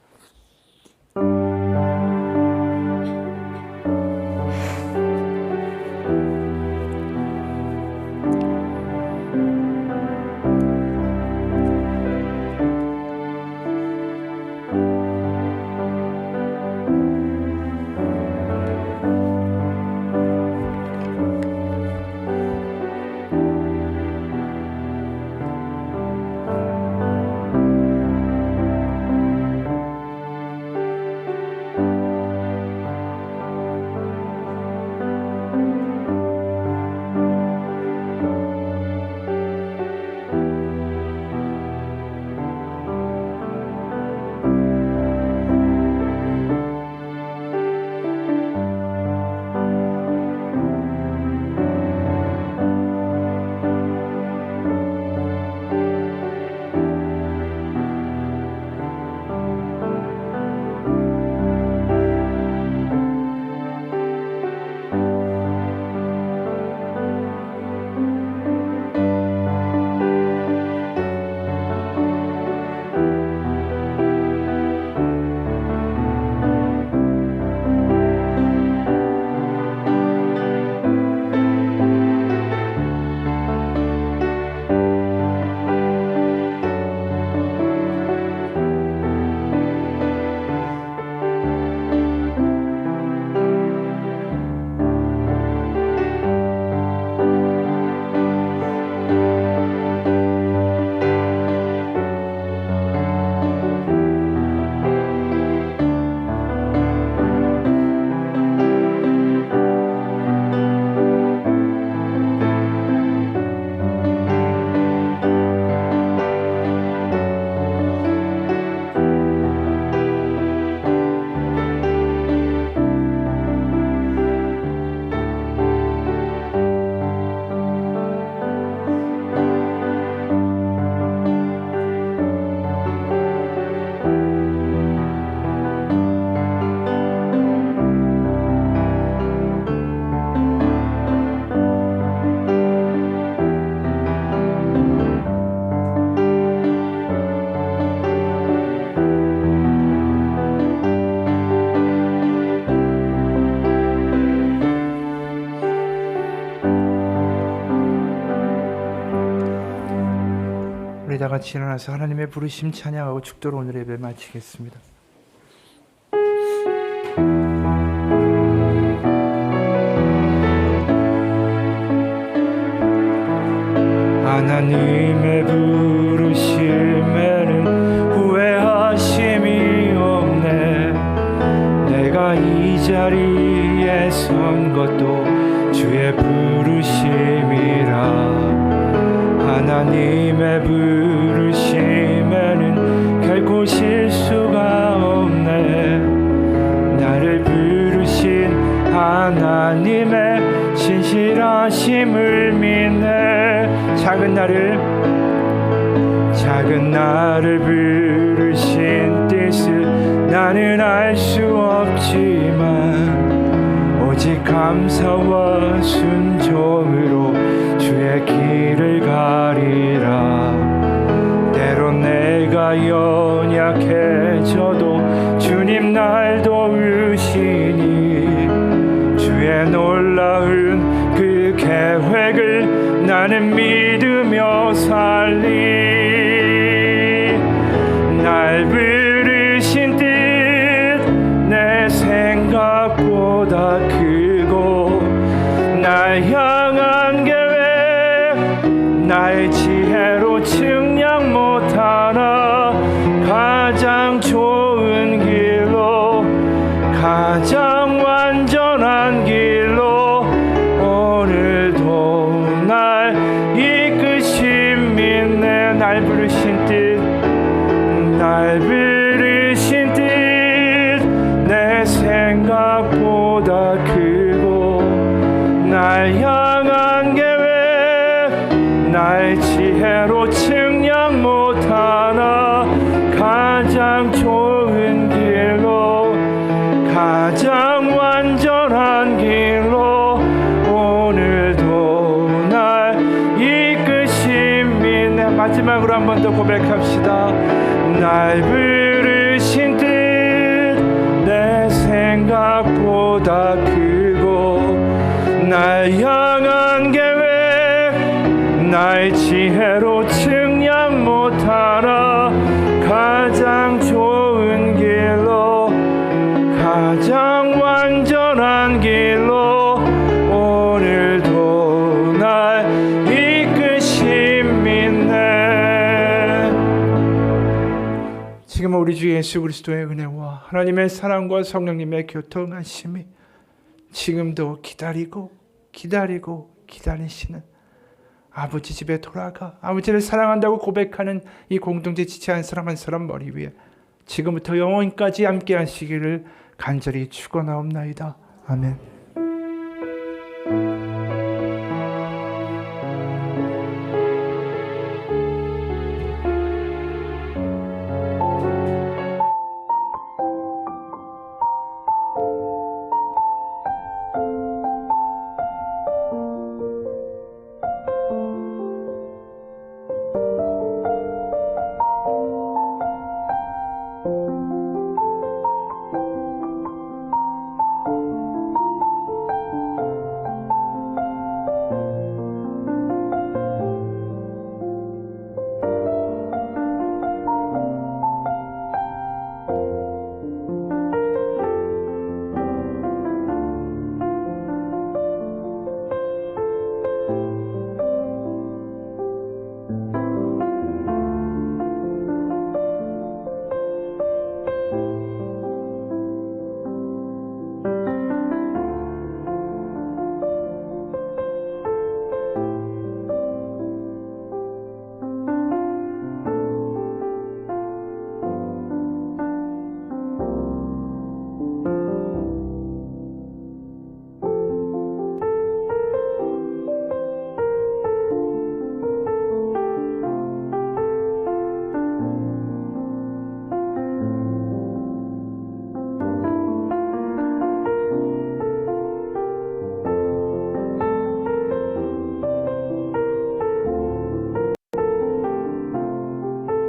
다 같이 일어나서 하나님의 부르심 찬양하고 축도로 오늘의 예배 마치겠습니다. 하나님의 부르심에는 후회하심이 없네. 내가 이 자리에 선 것도 주의 부르심이라. 하나님의 부르심에는 결코 실수가 없네. 나를 부르신 하나님의 신실하심을 믿네. 작은 나를 부르신 뜻을 나는 알 수 없지만 오직 감사와 순종으로 주의 길을 가리라. 때론 내가 연약해져도 주님 날 도우시니 주의 놀라운 그 계획을 나는 믿으며 살리. 날 부르신 뜻 내 생각보다 크고 날 향한 계획 나의 지혜로 측량 못하나. 가장 좋은 길로 가장 완전한 길로 오늘도 날 이끄심 믿네. 날 부르신 뜻 내 생각보다 크고 날 향한 계획 나의 지혜로 측량 가장 완전한 길로 오늘도 날 이끄신 믿네. 마지막으로 한 번 더 고백합시다. 날 부르신 뜻 내 생각보다 크고 날 향한 계획 나의 지혜로 측량 못하나 가장 좋은 길로 가장 완전한 길로 오늘도 날 이끄심 믿네. 지금 우리 주 예수 그리스도의 은혜와 하나님의 사랑과 성령님의 교통하심이 지금도 기다리시는 아버지 집에 돌아가 아버지를 사랑한다고 고백하는 이 공동체 지체 한 사람 한 사람 머리 위에 지금부터 영원까지 함께 하시기를 간절히 축원하옵나이다. 아멘.